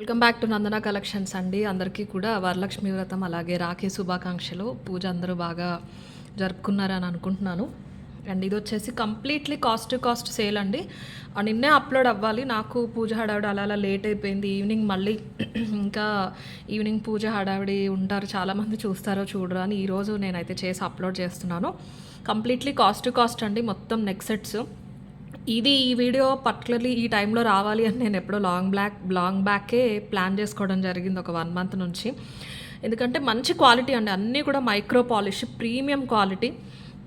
Welcome back to Nandana collections అండి. అందరికీ కూడా వరలక్ష్మి వ్రతం అలాగే రాఖీ శుభాకాంక్షలు. పూజ అందరూ బాగా జరుపుకున్నారని అనుకుంటున్నాను. అండ్ ఇది వచ్చేసి completely cost to cost sale అండి. నిన్నే అప్లోడ్ అవ్వాలి, నాకు పూజ హడావిడి అలా అలా లేట్ అయిపోయింది. ఈవినింగ్ మళ్ళీ ఇంకా ఈవినింగ్ పూజ హడావిడి ఉంటారు, చాలామంది చూస్తారో చూడరు అని ఈరోజు నేనైతే చేసి అప్లోడ్ చేస్తున్నాను. కంప్లీట్లీ కాస్ట్ టు కాస్ట్ అండి, మొత్తం నెక్ సెట్స్. ఈ వీడియో పర్టికులర్లీ ఈ టైంలో రావాలి అని నేను ఎప్పుడో లాంగ్ బ్యాకే ప్లాన్ చేసుకోవడం జరిగింది, ఒక 1 మంత్ నుంచి. ఎందుకంటే మంచి క్వాలిటీ అండి, అన్నీ కూడా మైక్రో పాలిష్ ప్రీమియం క్వాలిటీ.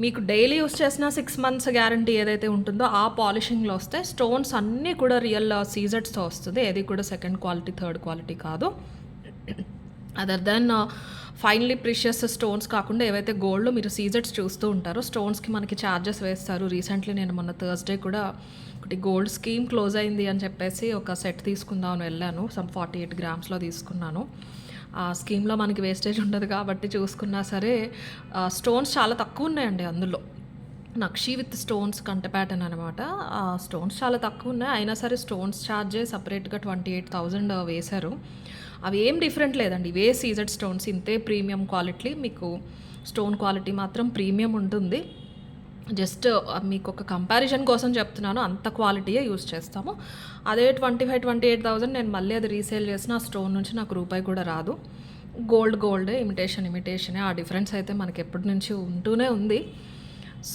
మీకు డైలీ యూస్ చేసిన 6 మంత్స్ గ్యారంటీ ఏదైతే ఉంటుందో ఆ పాలిషింగ్లో వస్తాయి. స్టోన్స్ అన్నీ కూడా రియల్ సీజెడ్స్తో వస్తుంది, ఏది కూడా సెకండ్ క్వాలిటీ థర్డ్ క్వాలిటీ కాదు. Other than finally precious stones కాకుండా ఏవైతే గోల్డ్లో మీరు సీజెట్స్ చూస్తూ ఉంటారో స్టోన్స్కి మనకి ఛార్జెస్ వేస్తారు. రీసెంట్లీ నేను మొన్న థర్స్డే కూడా ఒకటి గోల్డ్ స్కీమ్ క్లోజ్ అయింది అని చెప్పేసి ఒక సెట్ తీసుకుందామని వెళ్ళాను. సమ్ 48 గ్రామ్స్లో తీసుకున్నాను. ఆ స్కీమ్లో మనకి వేస్టేజ్ ఉండదు కాబట్టి చూసుకున్నా సరే స్టోన్స్ చాలా తక్కువ ఉన్నాయండి అందులో. నక్షి విత్ స్టోన్స్ కంటె ప్యాటర్న్ అనమాట. ఆ స్టోన్స్ చాలా తక్కువ ఉన్నాయి, అయినా సరే స్టోన్స్ ఛార్జే సపరేట్గా 28,000 వేశారు. అవి ఏం డిఫరెంట్ లేదండి, ఇవే సీజెడ్ స్టోన్స్, ఇంతే ప్రీమియం క్వాలిటీ. మీకు స్టోన్ క్వాలిటీ మాత్రం ప్రీమియం ఉంటుంది. జస్ట్ మీకు ఒక కంపారిజన్ కోసం చెప్తున్నాను, అంత క్వాలిటీయే యూజ్ చేస్తాము. అదే 28,000 నేను మళ్ళీ అది రీసేల్ చేసిన ఆ స్టోన్ నుంచి నాకు రూపాయి కూడా రాదు. గోల్డే, ఇమిటేషనే. ఆ డిఫరెన్స్ అయితే మనకి ఎప్పటి నుంచి ఉంటూనే ఉంది.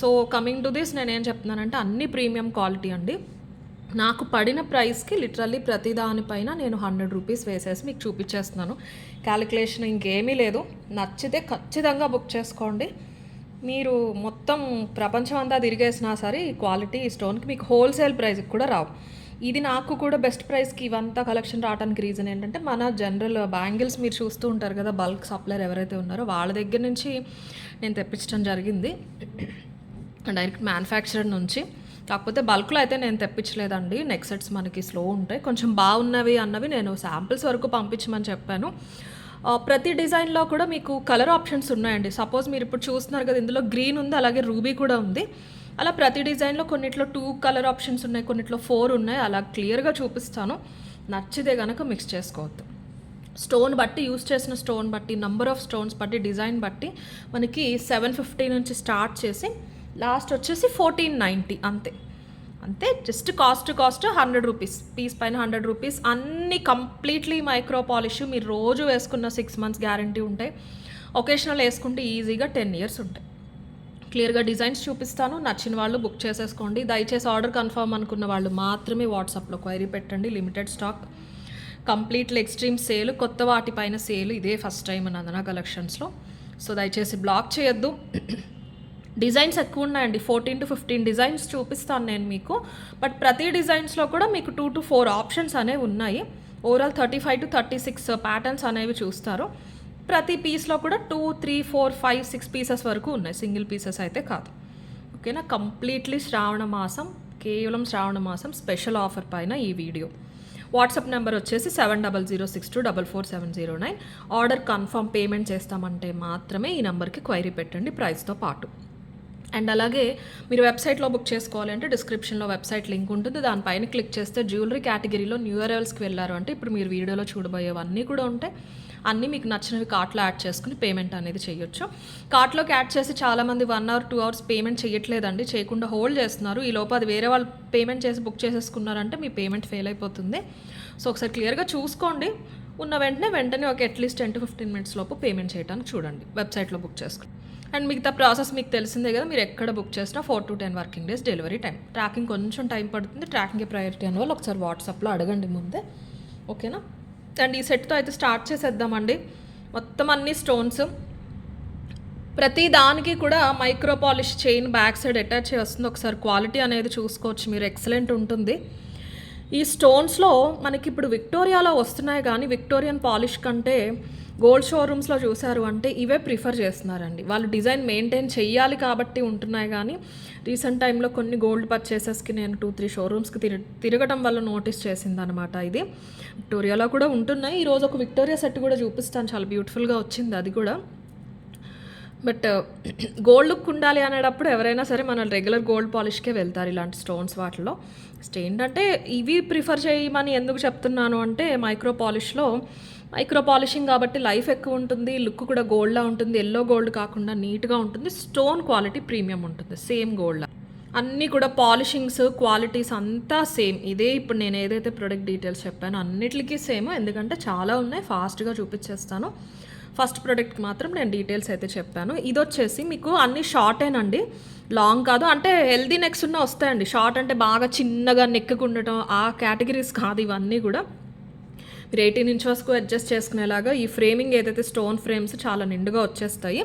సో కమింగ్ టు దిస్, నేనేం చెప్తున్నానంటే అన్ని ప్రీమియం క్వాలిటీ అండి. నాకు పడిన ప్రైస్కి లిటరల్లీ ప్రతి దానిపైన నేను 100 రూపీస్ వేసేసి మీకు చూపించేస్తున్నాను. క్యాలిక్యులేషన్ ఇంకేమీ లేదు. నచ్చితే ఖచ్చితంగా బుక్ చేసుకోండి. మీరు మొత్తం ప్రపంచం అంతా తిరిగేసినా సరే ఈ క్వాలిటీ ఈ స్టోన్కి మీకు హోల్సేల్ ప్రైస్కి కూడా రావు. ఇది నాకు కూడా బెస్ట్ ప్రైస్కి ఇవంతా కలెక్షన్ రావడానికి రీజన్ ఏంటంటే, మన జనరల్ బ్యాంగిల్స్ మీరు చూస్తూ ఉంటారు కదా, బల్క్ సప్లయర్ ఎవరైతే ఉన్నారో వాళ్ళ దగ్గర నుంచి నేను తెప్పించడం జరిగింది, డైరెక్ట్ మ్యానుఫ్యాక్చరర్ నుంచి. కాకపోతే బల్క్లో అయితే నేను తెప్పించలేదండి. నెక్ సెట్స్ మనకి స్లో ఉంటాయి, కొంచెం బాగున్నవి అన్నవి నేను శాంపిల్స్ వరకు పంపించమని చెప్పాను. ప్రతి డిజైన్లో కూడా మీకు కలర్ ఆప్షన్స్ ఉన్నాయండి. సపోజ్ మీరు ఇప్పుడు చూస్తున్నారు కదా, ఇందులో గ్రీన్ ఉంది, అలాగే రూబీ కూడా ఉంది. అలా ప్రతి డిజైన్లో కొన్నిట్లో 2 కలర్ ఆప్షన్స్ ఉన్నాయి, కొన్నిట్లో 4 ఉన్నాయి. అలా క్లియర్గా చూపిస్తాను, నచ్చితే కనుక మిక్స్ చేసుకోవద్దు. స్టోన్ బట్టి, యూస్ చేసిన స్టోన్ బట్టి, నెంబర్ ఆఫ్ స్టోన్స్ బట్టి, డిజైన్ బట్టి మనకి 750 నుంచి స్టార్ట్ చేసి లాస్ట్ వచ్చేసి 1490 అంతే. జస్ట్ కాస్ట్ 100 రూపీస్, పీస్ పైన 100 రూపీస్. అన్నీ కంప్లీట్లీ మైక్రో పాలిష్. మీరు రోజు వేసుకున్న 6 మంత్స్ గ్యారంటీ ఉంటాయి. ఒకేషనల్ వేసుకుంటే ఈజీగా 10 ఇయర్స్ ఉంటాయి. క్లియర్గా డిజైన్స్ చూపిస్తాను, నచ్చిన వాళ్ళు బుక్ చేసేసుకోండి. దయచేసి ఆర్డర్ కన్ఫర్మ్ అనుకున్న వాళ్ళు మాత్రమే వాట్సాప్లో క్వైరీ పెట్టండి. Limited stock, completely extreme sale, కొత్త వాటిపైన సేల్. ఇదే ఫస్ట్ టైం నందన కలెక్షన్స్లో. సో దయచేసి బ్లాక్ చేయొద్దు. డిజైన్స్ ఎక్కువ ఉన్నాయండి, 14 to 15 డిజైన్స్ చూపిస్తాను నేను మీకు. బట్ ప్రతి డిజైన్స్లో కూడా మీకు 2 to 4 ఆప్షన్స్ అనేవి ఉన్నాయి. ఓవరాల్ 35 to 36 ప్యాటర్న్స్ అనేవి చూస్తారు. ప్రతి పీస్లో కూడా 2, 3, 4, 5, 6 పీసెస్ వరకు ఉన్నాయి, సింగిల్ పీసెస్ అయితే కాదు. ఓకేనా. కంప్లీట్లీ కేవలం శ్రావణ మాసం స్పెషల్ ఆఫర్ పైన ఈ వీడియో. వాట్సాప్ నెంబర్ వచ్చేసి 7006244709. ఆర్డర్ కన్ఫర్మ్ పేమెంట్ చేస్తామంటే మాత్రమే ఈ నెంబర్కి క్వైరీ పెట్టండి ప్రైస్తో పాటు. అండ్ అలాగే మీరు వెబ్సైట్లో బుక్ చేసుకోవాలి అంటే డిస్క్రిప్షన్లో వెబ్సైట్ లింక్ ఉంటుంది, దానిపైన క్లిక్ చేస్తే జ్యువెలరీ కేటగిరీలో న్యూ అరైవల్స్కి వెళ్ళారు అంటే ఇప్పుడు మీరు వీడియోలో చూడబోయేవన్నీ కూడా ఉంటాయి. అన్నీ మీకు నచ్చినవి కార్ట్లో యాడ్ చేసుకుని పేమెంట్ అనేది చేయొచ్చు. కార్ట్లోకి యాడ్ చేసి చాలామంది 1 or 2 hours పేమెంట్ చేయట్లేదండి, చేయకుండా హోల్డ్ చేస్తున్నారు. ఈ లోపు అది వేరే వాళ్ళు పేమెంట్ చేసి బుక్ చేసేసుకున్నారంటే మీ పేమెంట్ ఫెయిల్ అయిపోతుంది. సో ఒకసారి క్లియర్గా చూసుకోండి. ఉన్న వెంటనే ఒక అట్లీస్ట్ 10 to 15 minutes లోపు పేమెంట్ చేయడానికి చూడండి వెబ్సైట్లో బుక్ చేసుకుని. అండ్ మిగతా ప్రాసెస్ మీకు తెలిసిందే కదా, మీరు ఎక్కడ బుక్ చేసినా 4 to 10 working days delivery time. Tracking కొంచెం టైం పడుతుంది, ట్రాకింగ్కి ప్రయారిటీ అని వాళ్ళు ఒకసారి వాట్సాప్లో అడగండి ముందే, ఓకేనా. అండ్ ఈ సెట్తో అయితే స్టార్ట్ చేసేద్దామండి. మొత్తం అన్ని స్టోన్స్, ప్రతి దానికి కూడా micro polish chain back side attach చేస్తుంది. ఒకసారి క్వాలిటీ అనేది చూసుకోవచ్చు మీరు, ఎక్సలెంట్ ఉంటుంది. ఈ స్టోన్స్లో మనకి ఇప్పుడు విక్టోరియాలో వస్తున్నాయి, కానీ విక్టోరియన్ పాలిష్ కంటే గోల్డ్ షోరూమ్స్లో చూసారు అంటే ఇవే ప్రిఫర్ చేస్తున్నారండి. వాళ్ళు డిజైన్ మెయింటైన్ చెయ్యాలి కాబట్టి ఉంటున్నాయి. కానీ రీసెంట్ టైంలో కొన్ని గోల్డ్ పర్చేసెస్కి నేను 2-3 షోరూమ్స్కి తిరగడం వల్ల నోటీస్ చేసిందనమాట. ఇది విక్టోరియాలో కూడా ఉంటున్నాయి. ఈరోజు ఒక విక్టోరియా సెట్ కూడా చూపిస్తాను, చాలా బ్యూటిఫుల్గా వచ్చింది. అది కూడా బట్ గోల్డ్ లుక్ ఉండాలి అనేటప్పుడు ఎవరైనా సరే మన రెగ్యులర్ గోల్డ్ పాలిష్కే వెళ్తారు ఇలాంటి స్టోన్స్ వాటిలో. ఏంటంటే ఇవి ప్రిఫర్ చేయమని ఎందుకు చెప్తున్నాను అంటే మైక్రో పాలిషింగ్ కాబట్టి లైఫ్ ఎక్కువ ఉంటుంది, లుక్ కూడా గోల్డ్లా ఉంటుంది, ఎల్లో గోల్డ్ కాకుండా నీట్గా ఉంటుంది, స్టోన్ క్వాలిటీ ప్రీమియం ఉంటుంది సేమ్ గోల్డ్లా. అన్నీ కూడా పాలిషింగ్స్ క్వాలిటీస్ అంతా సేమ్. ఇదే ఇప్పుడు నేను ఏదైతే ప్రొడక్ట్ డీటెయిల్స్ చెప్పానో అన్నిటికీ సేమ్, ఎందుకంటే చాలా ఉన్నాయి, ఫాస్ట్గా చూపించేస్తాను. ఫస్ట్ ప్రోడక్ట్కి మాత్రం నేను డీటెయిల్స్ అయితే చెప్పాను. ఇది వచ్చేసి మీకు అన్ని షార్టేనండి, లాంగ్ కాదు. అంటే హెల్దీ నెక్స్ ఉన్న వస్తాయండి, షార్ట్ అంటే బాగా చిన్నగా నెక్కుకుండటం ఆ కేటగిరీస్ కాదు ఇవన్నీ కూడా. మీరు 18 ఇంచెస్కు అడ్జస్ట్ చేసుకునేలాగా ఈ ఫ్రేమింగ్ ఏదైతే స్టోన్ ఫ్రేమ్స్ చాలా నిండుగా వచ్చేస్తాయి.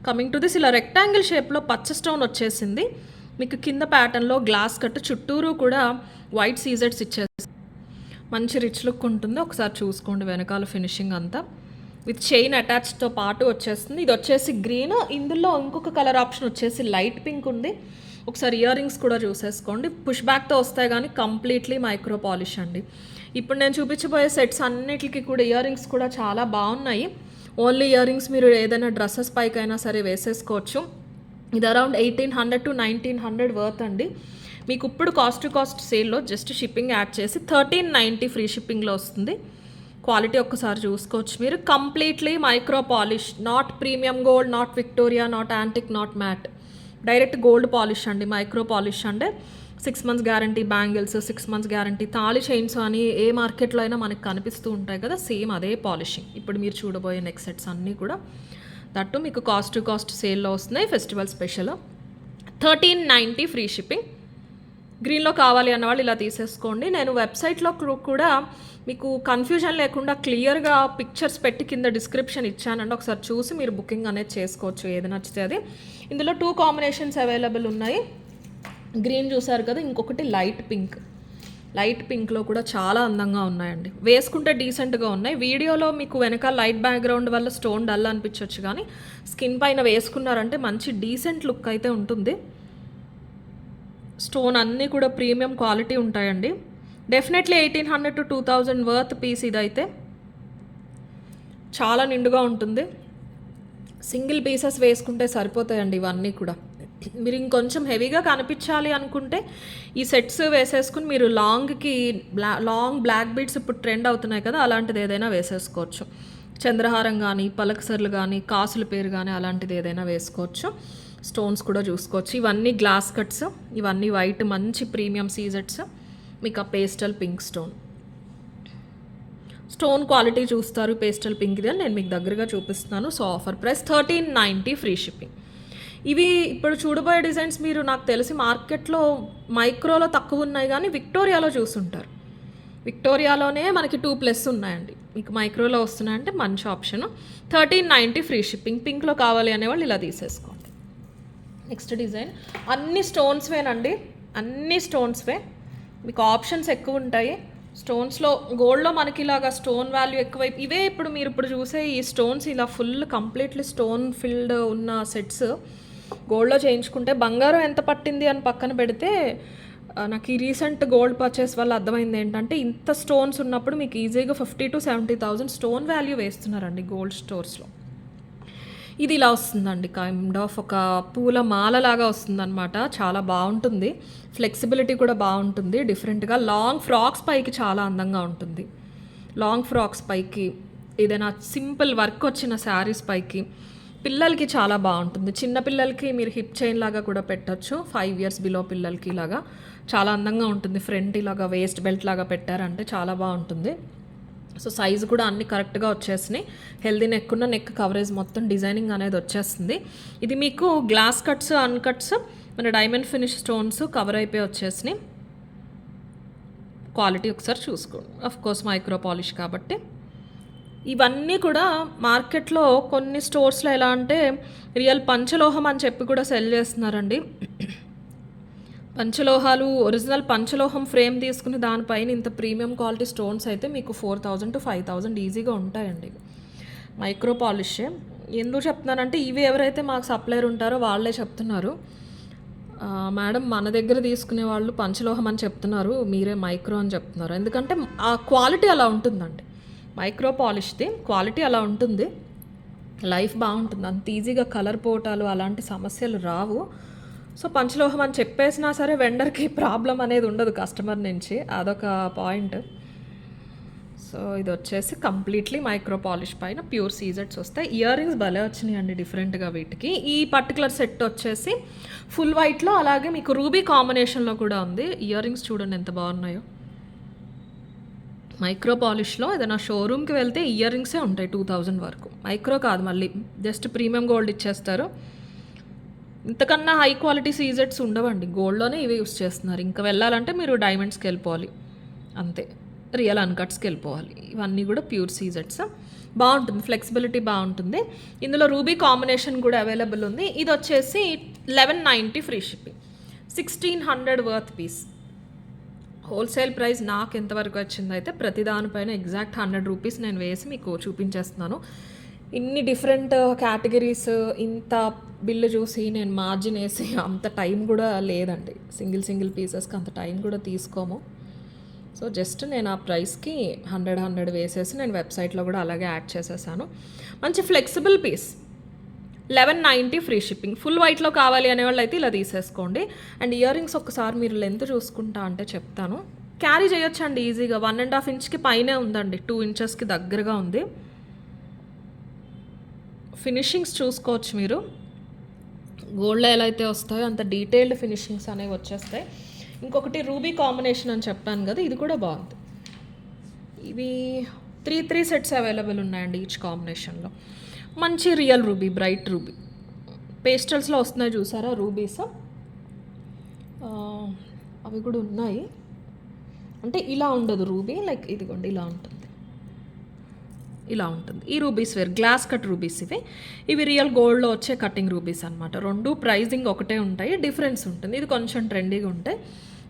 కమింగ్ టు దిస్, ఇలా రెక్టాంగిల్ షేప్లో పచ్చ స్టోన్ వచ్చేసింది మీకు. కింద ప్యాటర్న్లో గ్లాస్ కట్, చుట్టూరు కూడా వైట్ సీజెట్స్ ఇచ్చేసి మంచి రిచ్ లుక్ ఉంటుంది. ఒకసారి చూసుకోండి వెనకాల ఫినిషింగ్ అంతా విత్ చైన్ అటాచ్తో పాటు వచ్చేస్తుంది. ఇది వచ్చేసి గ్రీన్, ఇందులో ఇంకొక కలర్ ఆప్షన్ వచ్చేసి లైట్ పింక్ ఉంది. ఒకసారి ఇయర్ రింగ్స్ కూడా చూసేసుకోండి, పుష్ బ్యాక్తో వస్తాయి కానీ కంప్లీట్లీ మైక్రో పాలిష్ అండి. ఇప్పుడు నేను చూపించబోయే సెట్స్ అన్నిటికీ కూడా ఇయర్ రింగ్స్ కూడా చాలా బాగున్నాయి. ఓన్లీ ఇయర్ రింగ్స్ మీరు ఏదైనా డ్రెస్సెస్ పైకైనా సరే వేసేసుకోవచ్చు. ఇది అరౌండ్ 1800 to 1900 వర్త్ అండి. మీకు ఇప్పుడు కాస్ట్ సేల్లో జస్ట్ షిప్పింగ్ యాడ్ చేసి 1390 ఫ్రీ షిప్పింగ్లో వస్తుంది. క్వాలిటీ ఒక్కసారి చూసుకోవచ్చు మీరు. Completely micro polish, not premium gold, not Victoria, not antique, not matte, direct gold polish అండి. మైక్రో పాలిష్ అంటే 6 months guarantee bangles, 6 months guarantee తాళి చైన్స్ అని ఏ మార్కెట్లో అయినా మనకు కనిపిస్తూ ఉంటాయి కదా, సేమ్ అదే పాలిషింగ్. ఇప్పుడు మీరు చూడబోయే నెక్ సెట్స్ అన్నీ కూడా దట్టు మీకు కాస్ట్ సేల్లో వస్తున్నాయి. Festival special 1390 free shipping. గ్రీన్లో కావాలి అన్నవాళ్ళు ఇలా తీసేసుకోండి. నేను వెబ్సైట్లో కూడా మీకు కన్ఫ్యూజన్ లేకుండా క్లియర్గా పిక్చర్స్ పెట్టి కింద డిస్క్రిప్షన్ ఇచ్చానండి, ఒకసారి చూసి మీరు బుకింగ్ అనేది చేసుకోవచ్చు ఏది నచ్చితే అది. ఇందులో 2 కాంబినేషన్స్ అవైలబుల్ ఉన్నాయి. గ్రీన్ చూసారు కదా, ఇంకొకటి లైట్ పింక్లో కూడా చాలా అందంగా ఉన్నాయండి. వేసుకుంటే డీసెంట్గా ఉన్నాయి. వీడియోలో మీకు వెనక లైట్ బ్యాక్గ్రౌండ్ వల్ల స్టోన్ డల్ అనిపించవచ్చు, కానీ స్కిన్ పైన వేసుకున్నారంటే మంచి డీసెంట్ లుక్ అయితే ఉంటుంది. స్టోన్ అన్నీ కూడా ప్రీమియం క్వాలిటీ ఉంటాయండి. Definitely 1800 to 2000 worth piece. ఇదైతే చాలా నిండుగా ఉంటుంది. సింగిల్ పీసెస్ వేసుకుంటే సరిపోతాయండి ఇవన్నీ కూడా. మీరు ఇంకొంచెం హెవీగా కనిపించాలి అనుకుంటే ఈ సెట్స్ వేసేసుకుని మీరు లాంగ్ బ్లాక్ బీడ్స్ ఇప్పుడు ట్రెండ్ అవుతున్నాయి కదా, అలాంటిది ఏదైనా వేసేసుకోవచ్చు. చంద్రహారం కానీ, పలకసర్లు కానీ, కాసుల పేరు కానీ అలాంటిది ఏదైనా వేసుకోవచ్చు. స్టోన్స్ కూడా చూసుకోవచ్చు. ఇవన్నీ గ్లాస్ కట్స్, ఇవన్నీ వైట్ మంచి ప్రీమియం సీజెట్స్. మీకు ఆ పేస్టల్ పింక్ స్టోన్ క్వాలిటీ చూస్తారు. పేస్టల్ పింక్ ఇది అని నేను మీకు దగ్గరగా చూపిస్తున్నాను. So offer price 1390 free shipping. ఇవి ఇప్పుడు చూడబోయే డిజైన్స్ మీరు నాకు తెలిసి మార్కెట్లో మైక్రోలో తక్కువ ఉన్నాయి, కానీ విక్టోరియాలో చూస్తుంటారు. విక్టోరియాలోనే మనకి 2+ ఉన్నాయండి. మీకు మైక్రోలో వస్తున్నాయంటే మంచి ఆప్షన్. 1390 free shipping. పింక్లో కావాలి అనేవాళ్ళు ఇలా తీసేసుకోండి. నెక్స్ట్ డిజైన్ అన్ని స్టోన్స్వేనండి, అన్ని స్టోన్స్వే. మీకు ఆప్షన్స్ ఎక్కువ ఉంటాయి. స్టోన్స్లో గోల్డ్లో మనకి ఇలాగా స్టోన్ వాల్యూ ఎక్కువ. ఇవే ఇప్పుడు మీరు చూసే ఈ స్టోన్స్ ఇలా ఫుల్ కంప్లీట్లీ స్టోన్ ఫిల్డ్ ఉన్న సెట్స్ గోల్డ్లో చేయించుకుంటే బంగారం ఎంత పట్టింది అని పక్కన పెడితే నాకు ఈ రీసెంట్ గోల్డ్ పర్చేస్ వల్ల అర్థమైంది ఏంటంటే ఇంత స్టోన్స్ ఉన్నప్పుడు మీకు ఈజీగా 50,000 to 70,000 స్టోన్ వాల్యూ వేస్తున్నారండి గోల్డ్ స్టోర్స్లో. ఇది ఇలా వస్తుందండి, కైండ్ ఆఫ్ ఒక పూల మాలలాగా వస్తుందన్నమాట. చాలా బాగుంటుంది, ఫ్లెక్సిబిలిటీ కూడా బాగుంటుంది. డిఫరెంట్గా లాంగ్ ఫ్రాక్స్ పైకి చాలా అందంగా ఉంటుంది. లాంగ్ ఫ్రాక్స్ పైకి, ఏదైనా సింపుల్ వర్క్ వచ్చిన శారీస్ పైకి, పిల్లలకి చాలా బాగుంటుంది. చిన్న పిల్లలకి మీరు హిప్ చైన్ లాగా కూడా పెట్టచ్చు. 5 years బిలో పిల్లలకి ఇలాగా చాలా అందంగా ఉంటుంది. ఫ్రంట్ ఇలాగా వేస్ట్ బెల్ట్ లాగా పెట్టారంటే చాలా బాగుంటుంది. సో సైజు కూడా అన్ని కరెక్ట్గా వచ్చేసినాయి. హెల్దీ నెక్ ఉన్న నెక్ కవరేజ్ మొత్తం డిజైనింగ్ అనేది వచ్చేస్తుంది. ఇది మీకు గ్లాస్ కట్స్, అన్కట్స్, మన డైమండ్ ఫినిష్ స్టోన్స్ కవర్ అయిపోయి వచ్చేసినాయి. క్వాలిటీ ఒకసారి చూసుకోండి. ఆఫ్ కోర్స్ మైక్రో పాలిష్ కాబట్టి. ఇవన్నీ కూడా మార్కెట్లో కొన్ని స్టోర్స్లో ఎలా అంటే రియల్ పంచలోహం అని చెప్పి కూడా సెల్ చేస్తున్నారండి. పంచలోహాలు, ఒరిజినల్ పంచలోహం ఫ్రేమ్ తీసుకుని దానిపైన ఇంత ప్రీమియం క్వాలిటీ స్టోన్స్ అయితే మీకు 4,000 to 5,000 ఈజీగా ఉంటాయండి. మైక్రో పాలిషే. ఎందుకు చెప్తున్నానంటే ఇవి ఎవరైతే మాకు సప్లైర్ ఉంటారో వాళ్ళే చెప్తున్నారు, మేడం మన దగ్గర తీసుకునే వాళ్ళు పంచలోహం అని చెప్తున్నారు, మీరే మైక్రో అని చెప్తున్నారు. ఎందుకంటే ఆ క్వాలిటీ అలా ఉంటుందండి. మైక్రో పాలిష్ది క్వాలిటీ అలా ఉంటుంది. లైఫ్ బాగుంటుంది. అంత ఈజీగా కలర్ పోవటాలు అలాంటి సమస్యలు రావు. సో పంచలోహం అని చెప్పేసినా సరే వెండర్కి ప్రాబ్లం అనేది ఉండదు కస్టమర్ నుంచి, అదొక పాయింట్. సో ఇది వచ్చేసి కంప్లీట్లీ మైక్రో పాలిష్ పైన ప్యూర్ సీజెట్స్ వస్తాయి. ఇయర్ రింగ్స్ భలే వచ్చినాయండి డిఫరెంట్గా వీటికి. ఈ పర్టికులర్ సెట్ వచ్చేసి ఫుల్ వైట్లో అలాగే మీకు రూబీ కాంబినేషన్లో కూడా ఉంది. ఇయర్ రింగ్స్ చూడండి ఎంత బాగున్నాయో. మైక్రో పాలిష్లో ఏదైనా షోరూమ్కి వెళ్తే ఇయర్ రింగ్సే ఉంటాయి 2000 వరకు. మైక్రో కాదు, మళ్ళీ జస్ట్ ప్రీమియం గోల్డ్ ఇచ్చేస్తారు. ఇంతకన్నా హై క్వాలిటీ సీజెట్స్ ఉండవండి, గోల్డ్లోనే ఇవి యూస్ చేస్తున్నారు. ఇంకా వెళ్ళాలంటే మీరు డైమండ్స్కి వెళ్ళిపోవాలి అంతే, రియల్ అన్కట్స్కి వెళ్ళిపోవాలి. ఇవన్నీ కూడా ప్యూర్ సీజెట్స్. బాగుంటుంది, ఫ్లెక్సిబిలిటీ బాగుంటుంది. ఇందులో రూబీ కాంబినేషన్ కూడా అవైలబుల్ ఉంది. ఇది వచ్చేసి 1190 free shipping, 1600 worth piece. Wholesale price నాకు ఎంతవరకు వచ్చిందో అయితే ప్రతి దానిపైన ఎగ్జాక్ట్ 100 రూపీస్ నేను వేసి మీకు చూపించేస్తున్నాను. ఇన్ని డిఫరెంట్ కేటగిరీస్ ఇంత బిల్లు చూసి నేను మార్జిన్ వేసి అంత టైం కూడా లేదండి. సింగిల్ పీసెస్కి అంత టైం కూడా తీసుకోము. సో జస్ట్ నేను ఆ ప్రైస్కి 100 వేసేసి నేను వెబ్సైట్లో కూడా అలాగే యాడ్ చేసేసాను. మంచి flexible piece, 1190 free shipping. Full వైట్లో కావాలి అనేవాళ్ళు అయితే ఇలా తీసేసుకోండి. అండ్ ఇయర్ రింగ్స్ ఒక్కసారి మీరు లెంత్ చూసుకుంటా అంటే చెప్తాను. క్యారీ చేయొచ్చండి ఈజీగా. 1.5 ఇంచ్కి పైనే ఉందండి, 2 ఇంచెస్కి దగ్గరగా ఉంది. ఫినిషింగ్స్ చూసుకోవచ్చు మీరు. గోల్డ్లో ఎలా అయితే వస్తాయో అంత డీటెయిల్డ్ ఫినిషింగ్స్ అనేవి వచ్చేస్తాయి. ఇంకొకటి రూబీ కాంబినేషన్ అని చెప్పాను కదా, ఇది కూడా బాగుంది. ఇవి 3 సెట్స్ అవైలబుల్ ఉన్నాయండి ఈచ్ కాంబినేషన్లో. మంచి రియల్ రూబీ, బ్రైట్ రూబీ, పేస్టల్స్లో వస్తున్నాయి చూసారా రూబీస్, అవి కూడా ఉన్నాయి. అంటే ఇలా ఉండదు రూబీ, లైక్ ఇదిగోండి ఇలా ఉంటుంది, ఇలా ఉంటుంది. ఈ రూబీస్ వేరు, గ్లాస్ కట్ రూబీస్ ఇవి రియల్ గోల్డ్లో వచ్చే కటింగ్ రూబీస్ అనమాట. రెండు ప్రైజింగ్ ఒకటే ఉంటాయి, డిఫరెన్స్ ఉంటుంది. ఇది కొంచెం ట్రెండీగా ఉంటాయి.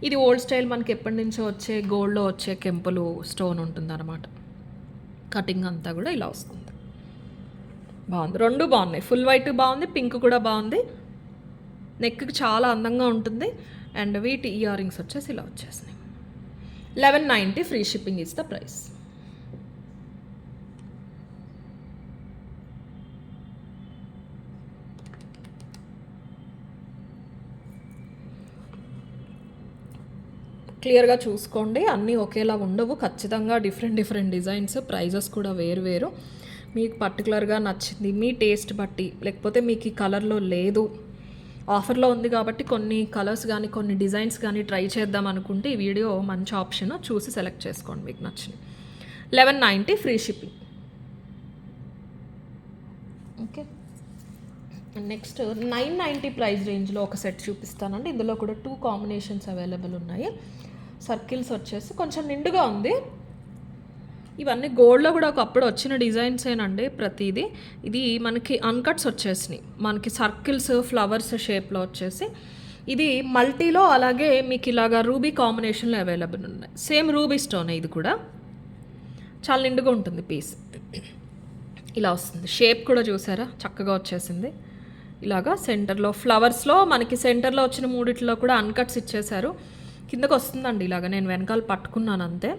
ఇది ఓల్డ్ స్టైల్, మనకి ఎప్పటి నుంచో వచ్చే గోల్డ్లో వచ్చే కెంపులు స్టోన్ ఉంటుంది అనమాట. కటింగ్ అంతా కూడా ఇలా వస్తుంది. బాగుంది, రెండు బాగున్నాయి. ఫుల్ వైట్ బాగుంది, పింక్ కూడా బాగుంది. నెక్కి చాలా అందంగా ఉంటుంది. అండ్ వీటి ఇయర్ రింగ్స్ వచ్చేసి ఇలా వచ్చేసినాయి. 1190 free shipping is the price. క్లియర్గా చూసుకోండి, అన్నీ ఒకేలా ఉండవు, ఖచ్చితంగా డిఫరెంట్ డిజైన్స్, ప్రైజెస్ కూడా వేరు. మీకు పర్టికులర్గా నచ్చింది మీ టేస్ట్ బట్టి, లేకపోతే మీకు ఈ కలర్లో లేదు, ఆఫర్లో ఉంది కాబట్టి కొన్ని కలర్స్ కానీ కొన్ని డిజైన్స్ కానీ ట్రై చేద్దాం అనుకుంటే ఈ వీడియో మంచి ఆప్షన్, చూసి సెలెక్ట్ చేసుకోండి మీకు నచ్చింది. 1190 free shipping. Okay, next 990 price రేంజ్లో ఒక సెట్ చూపిస్తానండి. ఇందులో కూడా 2 కాంబినేషన్స్ అవైలబుల్ ఉన్నాయి. సర్కిల్స్ వచ్చేసి కొంచెం నిండుగా ఉంది. ఇవన్నీ గోల్డ్లో కూడా ఒకప్పుడు వచ్చిన డిజైన్సేనండి ప్రతిదీ. ఇది మనకి అన్కట్స్ వచ్చేసినాయి, మనకి సర్కిల్స్ ఫ్లవర్స్ షేప్లో వచ్చేసి. ఇది మల్టీలో అలాగే మీకు ఇలాగా రూబీ కాంబినేషన్లో అవైలబుల్ ఉన్నాయి. సేమ్ రూబీ స్టోన్, ఇది కూడా చాలా నిండుగా ఉంటుంది పీస్. ఇలా వస్తుంది, షేప్ కూడా చూసారా చక్కగా వచ్చేసింది. ఇలాగా సెంటర్లో ఫ్లవర్స్లో మనకి సెంటర్లో వచ్చిన మూడిట్లో కూడా అన్కట్స్ ఇచ్చేశారు. కిందకు వస్తుందండి ఇలాగ, నేను వెనకాల పట్టుకున్నాను అంతే,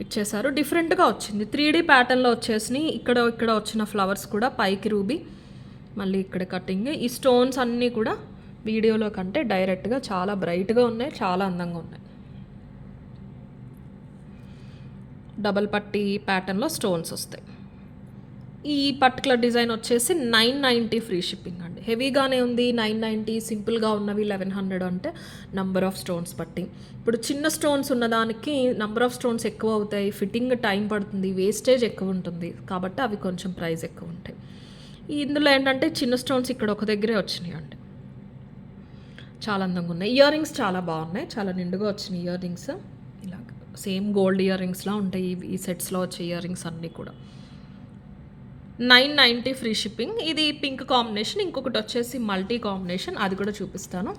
ఇచ్చేసారు. డిఫరెంట్గా వచ్చింది, 3D ప్యాటర్న్లో వచ్చేసినాయి. ఇక్కడ వచ్చిన ఫ్లవర్స్ కూడా పైకి రూబీ, మళ్ళీ ఇక్కడ కటింగ్. ఈ స్టోన్స్ అన్నీ కూడా వీడియోలో కంటే డైరెక్ట్గా చాలా బ్రైట్గా ఉన్నాయి, చాలా అందంగా ఉన్నాయి. డబల్ పట్టీ ప్యాటర్న్లో స్టోన్స్ వస్తాయి. ఈ పర్టికులర్ డిజైన్ వచ్చేసి 990 ఫ్రీ షిప్పింగ్ అండి. హెవీగానే ఉంది 990, సింపుల్గా ఉన్నవి 1100 అంటే నంబర్ ఆఫ్ స్టోన్స్ బట్టి. ఇప్పుడు చిన్న స్టోన్స్ ఉన్నదానికి నంబర్ ఆఫ్ స్టోన్స్ ఎక్కువ అవుతాయి, ఫిట్టింగ్ టైం పడుతుంది, వేస్టేజ్ ఎక్కువ ఉంటుంది, కాబట్టి అవి కొంచెం ప్రైస్ ఎక్కువ ఉంటాయి. ఇందులో ఏంటంటే చిన్న స్టోన్స్ ఇక్కడ ఒక దగ్గరే వచ్చినాయి అండి, చాలా అందంగా ఉన్నాయి. ఇయర్ రింగ్స్ చాలా బాగున్నాయి, చాలా నిండుగా వచ్చినాయి ఇయర్ రింగ్స్. ఇలా సేమ్ గోల్డ్ ఇయర్ రింగ్స్లా ఉంటాయి ఈ సెట్స్లో వచ్చే ఇయర్ రింగ్స్ అన్నీ కూడా. 990 ఫ్రీ షిప్పింగ్. ఇది పింక్ కాంబినేషన్, ఇంకొకటి వచ్చేసి మల్టీ కాంబినేషన్, అది కూడా చూపిస్తాను.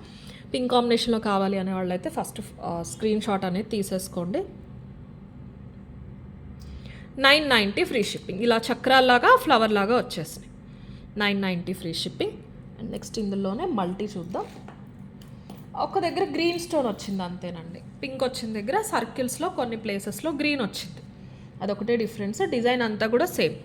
పింక్ కాంబినేషన్లో కావాలి అనే వాళ్ళు అయితే ఫస్ట్ స్క్రీన్ షాట్ అనేది తీసేసుకోండి. 990 ఫ్రీ షిప్పింగ్. ఇలా చక్రాల్లాగా ఫ్లవర్ లాగా వచ్చేసినాయి. 990 ఫ్రీ షిప్పింగ్. అండ్ నెక్స్ట్ ఇందులోనే మల్టీ చూద్దాం. ఒక దగ్గర గ్రీన్ స్టోన్ వచ్చింది అంతేనండి, పింక్ వచ్చిన దగ్గర సర్కిల్స్లో కొన్ని ప్లేసెస్లో గ్రీన్ వచ్చింది, అదొకటే డిఫరెన్స్. డిజైన్ అంతా కూడా సేమ్.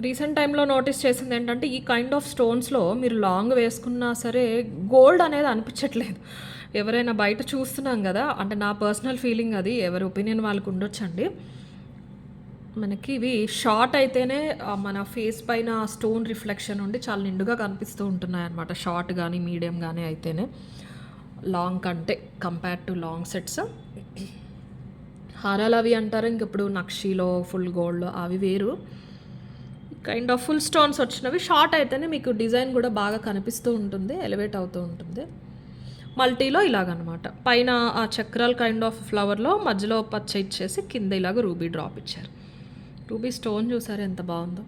రీసెంట్ టైంలో నోటీస్ చేసింది ఏంటంటే ఈ కైండ్ ఆఫ్ స్టోన్స్లో మీరు లాంగ్ వేసుకున్నా సరే గోల్డ్ అనేది అనిపించట్లేదు. ఎవరైనా బయట చూస్తున్నాం కదా, అంటే నా పర్సనల్ ఫీలింగ్ అది, ఎవరి ఒపీనియన్ వాళ్ళకు ఉండొచ్చండి. మనకి ఇవి షార్ట్ అయితేనే మన ఫేస్ పైన స్టోన్ రిఫ్లెక్షన్ ఉండి చాలా నిండుగా కనిపిస్తూ ఉంటున్నాయి అన్నమాట. షార్ట్ కానీ మీడియం కానీ అయితేనే, లాంగ్ కంటే కంపేర్ టు లాంగ్ సెట్స్. హారాలు అవి అంటారు ఇంక ఇప్పుడు నక్షీలో ఫుల్ గోల్డ్ అవి వేరు. కైండ్ ఆఫ్ ఫుల్ స్టోన్స్ వచ్చినవి షార్ట్ అయితేనే మీకు డిజైన్ కూడా బాగా కనిపిస్తూ ఉంటుంది, ఎలివేట్ అవుతూ ఉంటుంది. మల్టీలో ఇలాగనమాట, పైన ఆ చక్రాల్ కైండ్ ఆఫ్ ఫ్లవర్లో మధ్యలో పచ్చ ఇచ్చేసి కింద ఇలాగ రూబీ డ్రాప్ ఇచ్చారు. రూబీ స్టోన్ చూసారు ఎంత బాగుందో.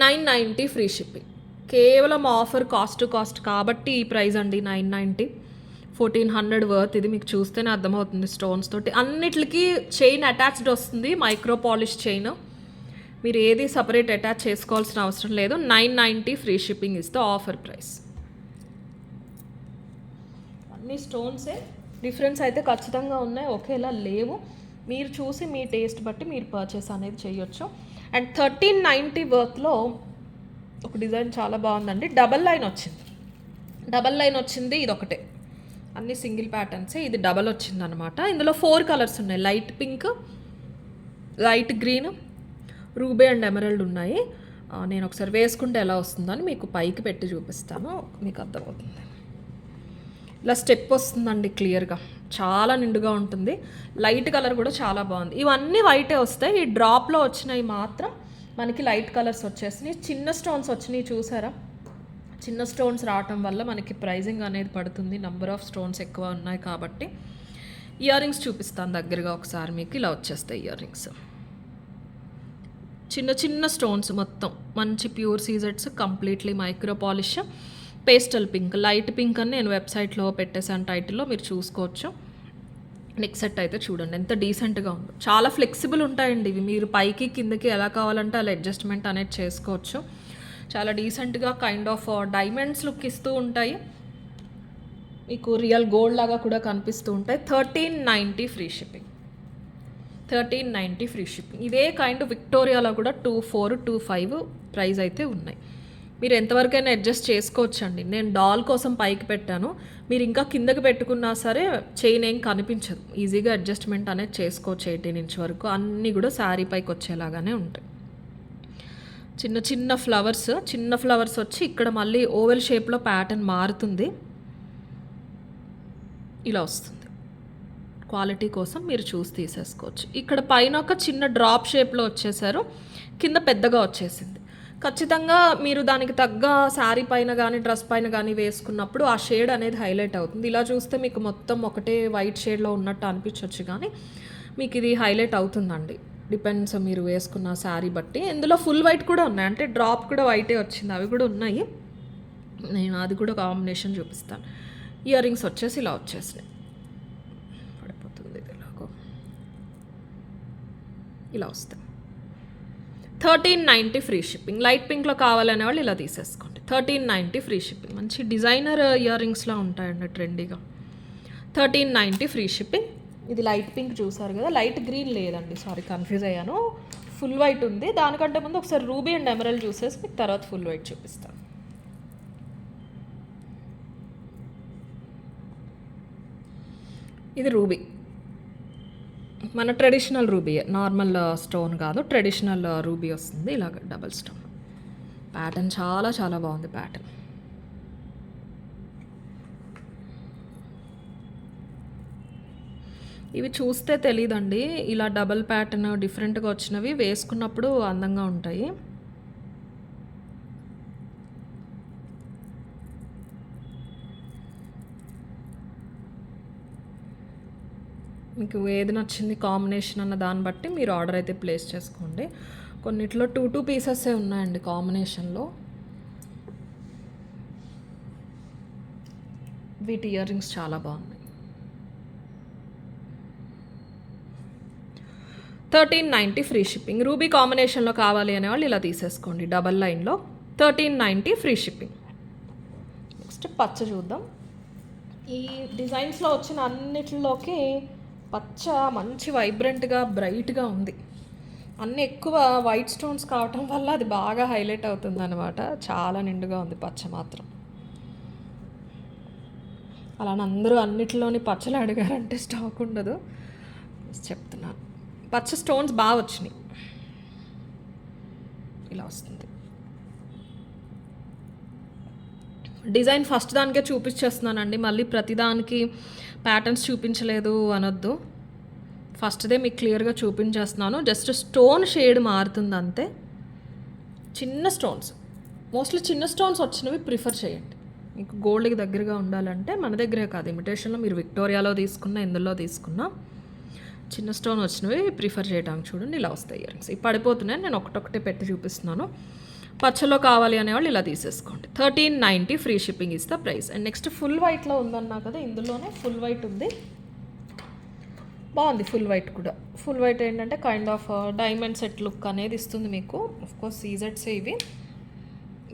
990 ఫ్రీ షిప్పింగ్. కేవలం ఆఫర్ కాస్ట్ కాబట్టి ఈ ప్రైస్ అండి 990. 1400 వర్త్. ఇది మీకు చూస్తేనే అర్థమవుతుంది. స్టోన్స్ తోటి అన్నిటికీ చైన్ అటాచ్డ్ వస్తుంది, మైక్రో పాలిష్ చైన్. మీరు ఏది సపరేట్ అటాచ్ చేసుకోవాల్సిన అవసరం లేదు. 990 ఫ్రీ షిప్పింగ్ ఇస్తే ఆఫర్ ప్రైస్. అన్ని స్టోన్సే, డిఫరెన్స్ అయితే ఖచ్చితంగా ఉన్నాయి, ఒకేలా లేవు. మీరు చూసి మీ టేస్ట్ బట్టి మీరు పర్చేస్ అనేది చేయొచ్చు. అండ్ 1390 వర్త్లో ఒక డిజైన్ చాలా బాగుందండి. డబల్ లైన్ వచ్చింది ఇది ఒకటే, అన్ని సింగిల్ ప్యాటర్న్సే. ఇది డబల్ వచ్చింది అనమాట. ఇందులో 4 కలర్స్ ఉన్నాయి, light pink, light green, ruby and emerald ఉన్నాయి. నేను ఒకసారి వేసుకుంటే ఎలా వస్తుందని మీకు పైకి పెట్టి చూపిస్తాను, మీకు అర్థమవుతుంది. ఇలా స్టెప్ వస్తుందండి క్లియర్గా, చాలా నిండుగా ఉంటుంది. లైట్ కలర్ కూడా చాలా బాగుంది. ఇవన్నీ వైటే వస్తాయి, ఈ డ్రాప్లో వచ్చినవి మాత్రం మనకి లైట్ కలర్స్ వచ్చేసినాయి. చిన్న స్టోన్స్ వచ్చినాయి చూసారా, చిన్న స్టోన్స్ రావటం వల్ల మనకి ప్రైజింగ్ అనేది పడుతుంది, నెంబర్ ఆఫ్ స్టోన్స్ ఎక్కువ ఉన్నాయి కాబట్టి. ఇయర్ రింగ్స్ చూపిస్తాను దగ్గరగా ఒకసారి, మీకు ఇలా వచ్చేస్తాయి ఇయర్ రింగ్స్. చిన్న స్టోన్స్ మొత్తం మంచి ప్యూర్ సీజెడ్స్, completely micro polish. Pastel pink, light pink అని నేను వెబ్సైట్లో పెట్టేసాను టైటిల్లో, మీరు చూసుకోవచ్చు. నెక్ సెట్ అయితే చూడండి ఎంత డీసెంట్గా ఉందో. చాలా ఫ్లెక్సిబుల్ ఉంటాయండి ఇవి, మీరు పైకి కిందకి ఎలా కావాలంటే అలా అడ్జస్ట్మెంట్ అనేది చేసుకోవచ్చు. చాలా డీసెంట్గా కైండ్ ఆఫ్ డైమండ్స్ లుక్ ఇస్తూ ఉంటాయి, మీకు రియల్ గోల్డ్ లాగా కూడా కనిపిస్తూ ఉంటాయి. 1390 ఫ్రీ షిప్పింగ్. 1390 free shipping. ఇదే కైండ్ విక్టోరియాలో కూడా 2400, 2500 ప్రైస్ అయితే ఉన్నాయి. మీరు ఎంతవరకైనా అడ్జస్ట్ చేసుకోవచ్చండి. నేను డాల్ కోసం పైకి పెట్టాను, మీరు ఇంకా కిందకి పెట్టుకున్నా సరే చైన్ ఏం కనిపించదు, ఈజీగా అడ్జస్ట్మెంట్ అనేది చేసుకోవచ్చు. 18 ఇంచ్ వరకు అన్నీ కూడా శారీ పైకి వచ్చేలాగానే ఉంటాయి. చిన్న ఫ్లవర్స్ వచ్చి ఇక్కడ మళ్ళీ ఓవెల్ షేప్లో ప్యాటర్న్ మారుతుంది, ఇలా వస్తుంది. క్వాలిటీ కోసం మీరు చూసి తీసేసుకోవచ్చు. ఇక్కడ పైన ఒక చిన్న డ్రాప్ షేప్లో వచ్చేసారు, కింద పెద్దగా వచ్చేసింది. ఖచ్చితంగా మీరు దానికి తగ్గ శారీ పైన కానీ డ్రెస్ పైన కానీ వేసుకున్నప్పుడు ఆ షేడ్ అనేది హైలైట్ అవుతుంది. ఇలా చూస్తే మీకు మొత్తం ఒకటే వైట్ షేడ్లో ఉన్నట్టు అనిపించవచ్చు, కానీ మీకు ఇది హైలైట్ అవుతుందండి. డిపెండ్స్ మీరు వేసుకున్న శారీ బట్టి. ఇందులో ఫుల్ వైట్ కూడా ఉన్నాయి, అంటే డ్రాప్ కూడా వైటే వచ్చింది, అవి కూడా ఉన్నాయి. నేను అది కూడా కాంబినేషన్ చూపిస్తాను. ఇయర్ రింగ్స్ వచ్చేసి ఇలా వచ్చేసినాయి, పడిపోతుంది ఇలాగో, ఇలా వస్తాయి. 1390 ఫ్రీ షిప్పింగ్. లైట్ పింక్లో కావాలనే వాళ్ళు ఇలా తీసేసుకోండి. 1390 ఫ్రీ షిప్పింగ్. మంచి డిజైనర్ ఇయర్ రింగ్స్లో ఉంటాయండి ట్రెండీగా. 1390 ఫ్రీ షిప్పింగ్. ఇది లైట్ పింక్ చూసారు కదా, లైట్ గ్రీన్ లేదండి, సారీ కన్ఫ్యూజ్ అయ్యాను. ఫుల్ వైట్ ఉంది. దానికంటే ముందు ఒకసారి రూబీ అండ్ ఎమరల్డ్ చూసేసి మీకు తర్వాత ఫుల్ వైట్ చూపిస్తాను. ఇది రూబీ, మన ట్రెడిషనల్ రూబీ, నార్మల్ స్టోన్ కాదు, ట్రెడిషనల్ రూబీ వస్తుంది. ఇలాగ డబల్ స్టోన్ ప్యాటర్న్ చాలా బాగుంది ప్యాటర్న్. ఇవి చూస్తే తెలీదండి, ఇలా డబల్ ప్యాటర్న్ డిఫరెంట్గా వచ్చినవి వేసుకున్నప్పుడు అందంగా ఉంటాయి. మీకు ఏది నచ్చింది కాంబినేషన్ అన్న దాన్ని బట్టి మీరు ఆర్డర్ అయితే ప్లేస్ చేసుకోండి. కొన్నిట్లో 2 పీసెసే ఉన్నాయండి కాంబినేషన్లో. వీటి ఇయర్ రింగ్స్ చాలా బాగున్నాయి. 1390 ఫ్రీ షిప్పింగ్. రూబీ కాంబినేషన్లో కావాలి అనేవాళ్ళు ఇలా తీసేసుకోండి, డబల్ లైన్లో 1390 ఫ్రీ షిప్పింగ్. నెక్స్ట్ పచ్చ చూద్దాం. ఈ డిజైన్స్లో వచ్చిన అన్నిటిలోకి పచ్చ మంచి వైబ్రెంట్గా బ్రైట్గా ఉంది. అన్నీ ఎక్కువ వైట్ స్టోన్స్ కావటం వల్ల అది బాగా హైలైట్ అవుతుందనమాట. చాలా నిండుగా ఉంది పచ్చ మాత్రం. అలానే అందరూ అన్నిటిలోని పచ్చలు అడిగారంటే స్టాక్ ఉండదు. చెప్తున్నాను. పచ్చ స్టోన్స్ బాగా వచ్చినాయి. ఇలా వస్తుంది. డిజైన్ ఫస్ట్ దానికే చూపించేస్తున్నానండి. మళ్ళీ ప్రతిదానికి ప్యాటర్న్స్ చూపించలేదు అనొద్దు. ఫస్ట్దే మీకు క్లియర్గా చూపించేస్తున్నాను. జస్ట్ స్టోన్ షేడ్ మారుతుంది అంతే. చిన్న స్టోన్స్, మోస్ట్లీ చిన్న స్టోన్స్ వచ్చినవి ప్రిఫర్ చేయండి. మీకు గోల్డ్కి దగ్గరగా ఉండాలంటే మన దగ్గరే కాదు, ఇమిటేషన్లో మీరు విక్టోరియాలో తీసుకున్న ఇందులో తీసుకున్న చిన్న స్టోన్ వచ్చినవి ప్రిఫర్ చేయడానికి చూడండి. ఇలా వస్తాయి ఇయర్ రింగ్స్. ఇవి పడిపోతున్నాయి, నేను ఒకటొకటే పెట్టి చూపిస్తున్నాను. పచ్చలో కావాలి అనేవాళ్ళు ఇలా తీసేసుకోండి. 1390 free shipping is the price. And next full వైట్లో ఉందన్నా కదా, ఇందులోనే ఫుల్ వైట్ ఉంది. బాగుంది ఫుల్ వైట్ కూడా. ఫుల్ వైట్ ఏంటంటే kind of diamond set look అనేది ఇస్తుంది మీకు. ఆఫ్కోర్స్ సీజెట్సే ఇవి.